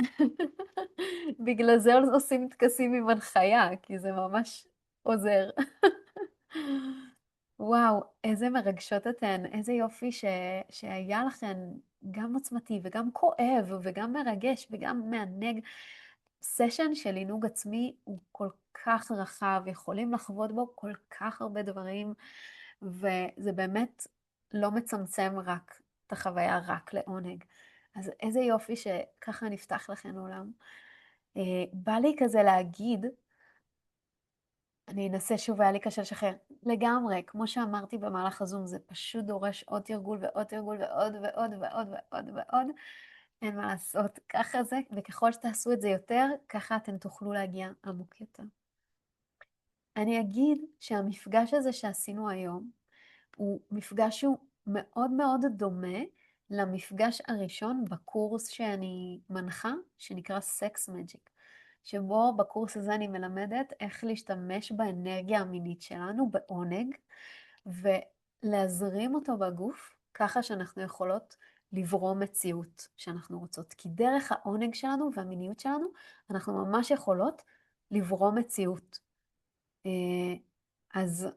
בגלל זה עושים טקסים עם הנחיה, כי זה ממש עוזר. וואו, איזה מרגשות אתן, איזה יופי שהיה לכן גם עוצמתי וגם כואב וגם מרגש וגם מענג. סשן של עינוג עצמי הוא כל כך רחב, יכולים לחוות בו כל כך הרבה דברים, וזה באמת לא מצמצם רק את החוויה רק לעונג. אז איזה יופי שככה נפתח לכן עולם. בא לי כזה להגיד, אני אנסה שוב, היה לי קשה לשחרר. לגמרי, כמו שאמרתי במהלך הזום, זה פשוט דורש עוד תרגול ועוד תרגול ועוד ועוד ועוד ועוד ועוד. אין מה לעשות, ככה זה, וככל שתעשו את זה יותר, ככה אתם תוכלו להגיע עמוק יותר. אני אגיד שהמפגש הזה שעשינו היום, הוא מפגש שהוא מאוד מאוד דומה למפגש הראשון בקורס שאני מנחה, שנקרא סקס מג'יק, שבו בקורס הזה אני מלמדת איך להשתמש באנרגיה המינית שלנו, בעונג, ולהזרים אותו בגוף, ככה שאנחנו יכולות לברוא מציאות שאנחנו רוצות. כי דרך העונג שלנו והמיניות שלנו, אנחנו ממש יכולות לברוא מציאות. אז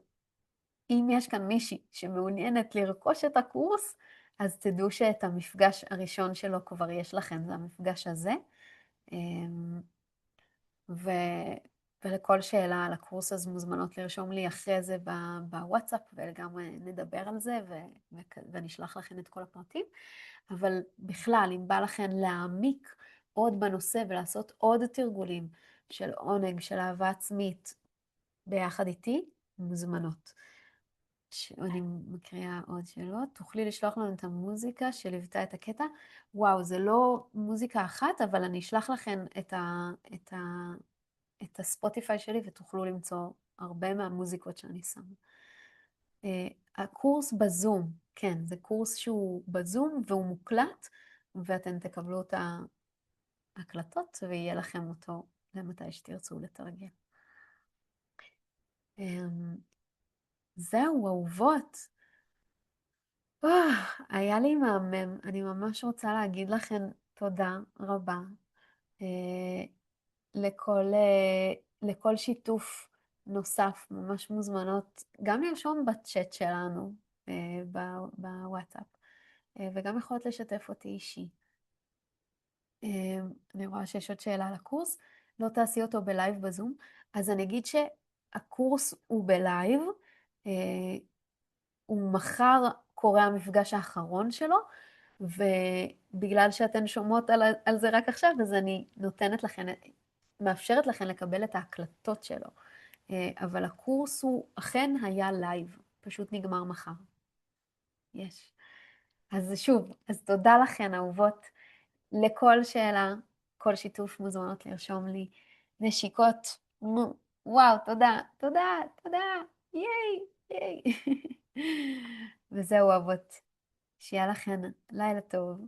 אם יש כאן מישהי שמעוניינת לרכוש את הקורס, אז תדעו שאת המפגש הראשון שלו כבר יש לכם, זה המפגש הזה. ו... ולכל שאלה על הקורס אז מוזמנות לרשום לי אחרי זה בוואטסאפ, וגם נדבר על זה ונשלח לכם את כל הפרטים. אבל בכלל, אם בא לכם להעמיק עוד בנושא ולעשות עוד תרגולים של עונג, של אהבה עצמית ביחד איתי, מוזמנות. אני מקריאה עוד שאלות. תוכלי לשלוח לנו את המוזיקה שליוותה את הקטע. וואו, זה לא מוזיקה אחת, אבל אני אשלח לכם את הספוטיפיי שלי ותוכלו למצוא הרבה מהמוזיקות שאני שמה. הקורס בזום, כן, זה קורס שהוא בזום והוא מוקלט, ואתם תקבלו את ההקלטות ויהיה לכם אותו למתי שתרצו לתרגל. זהו, אהובות. היה לי מהמם, אני ממש רוצה להגיד לכם תודה רבה לכל שיתוף נוסף, ממש מוזמנות, גם לרשום בצ'אט שלנו בוואטסאפ, וגם יכולות לשתף אותי אישי. אני רואה שיש עוד שאלה על הקורס, לא תעשי אותו בלייב בזום, אז אני אגיד שהקורס הוא בלייב, הוא מחר קורה המפגש האחרון שלו, ובגלל שאתן שומעות על זה רק עכשיו, אז אני נותנת לכן, מאפשרת לכן לקבל את ההקלטות שלו. אבל הקורס הוא אכן היה לייב, פשוט נגמר מחר. יש. אז שוב, אז תודה לכן, אהובות. לכל שאלה, כל שיתוף מוזמנות לרשום לי. נשיקות. וואו, תודה, תודה, תודה. ייי, ייי. וזהו, אהובות. שיהיה לכן לילה טוב.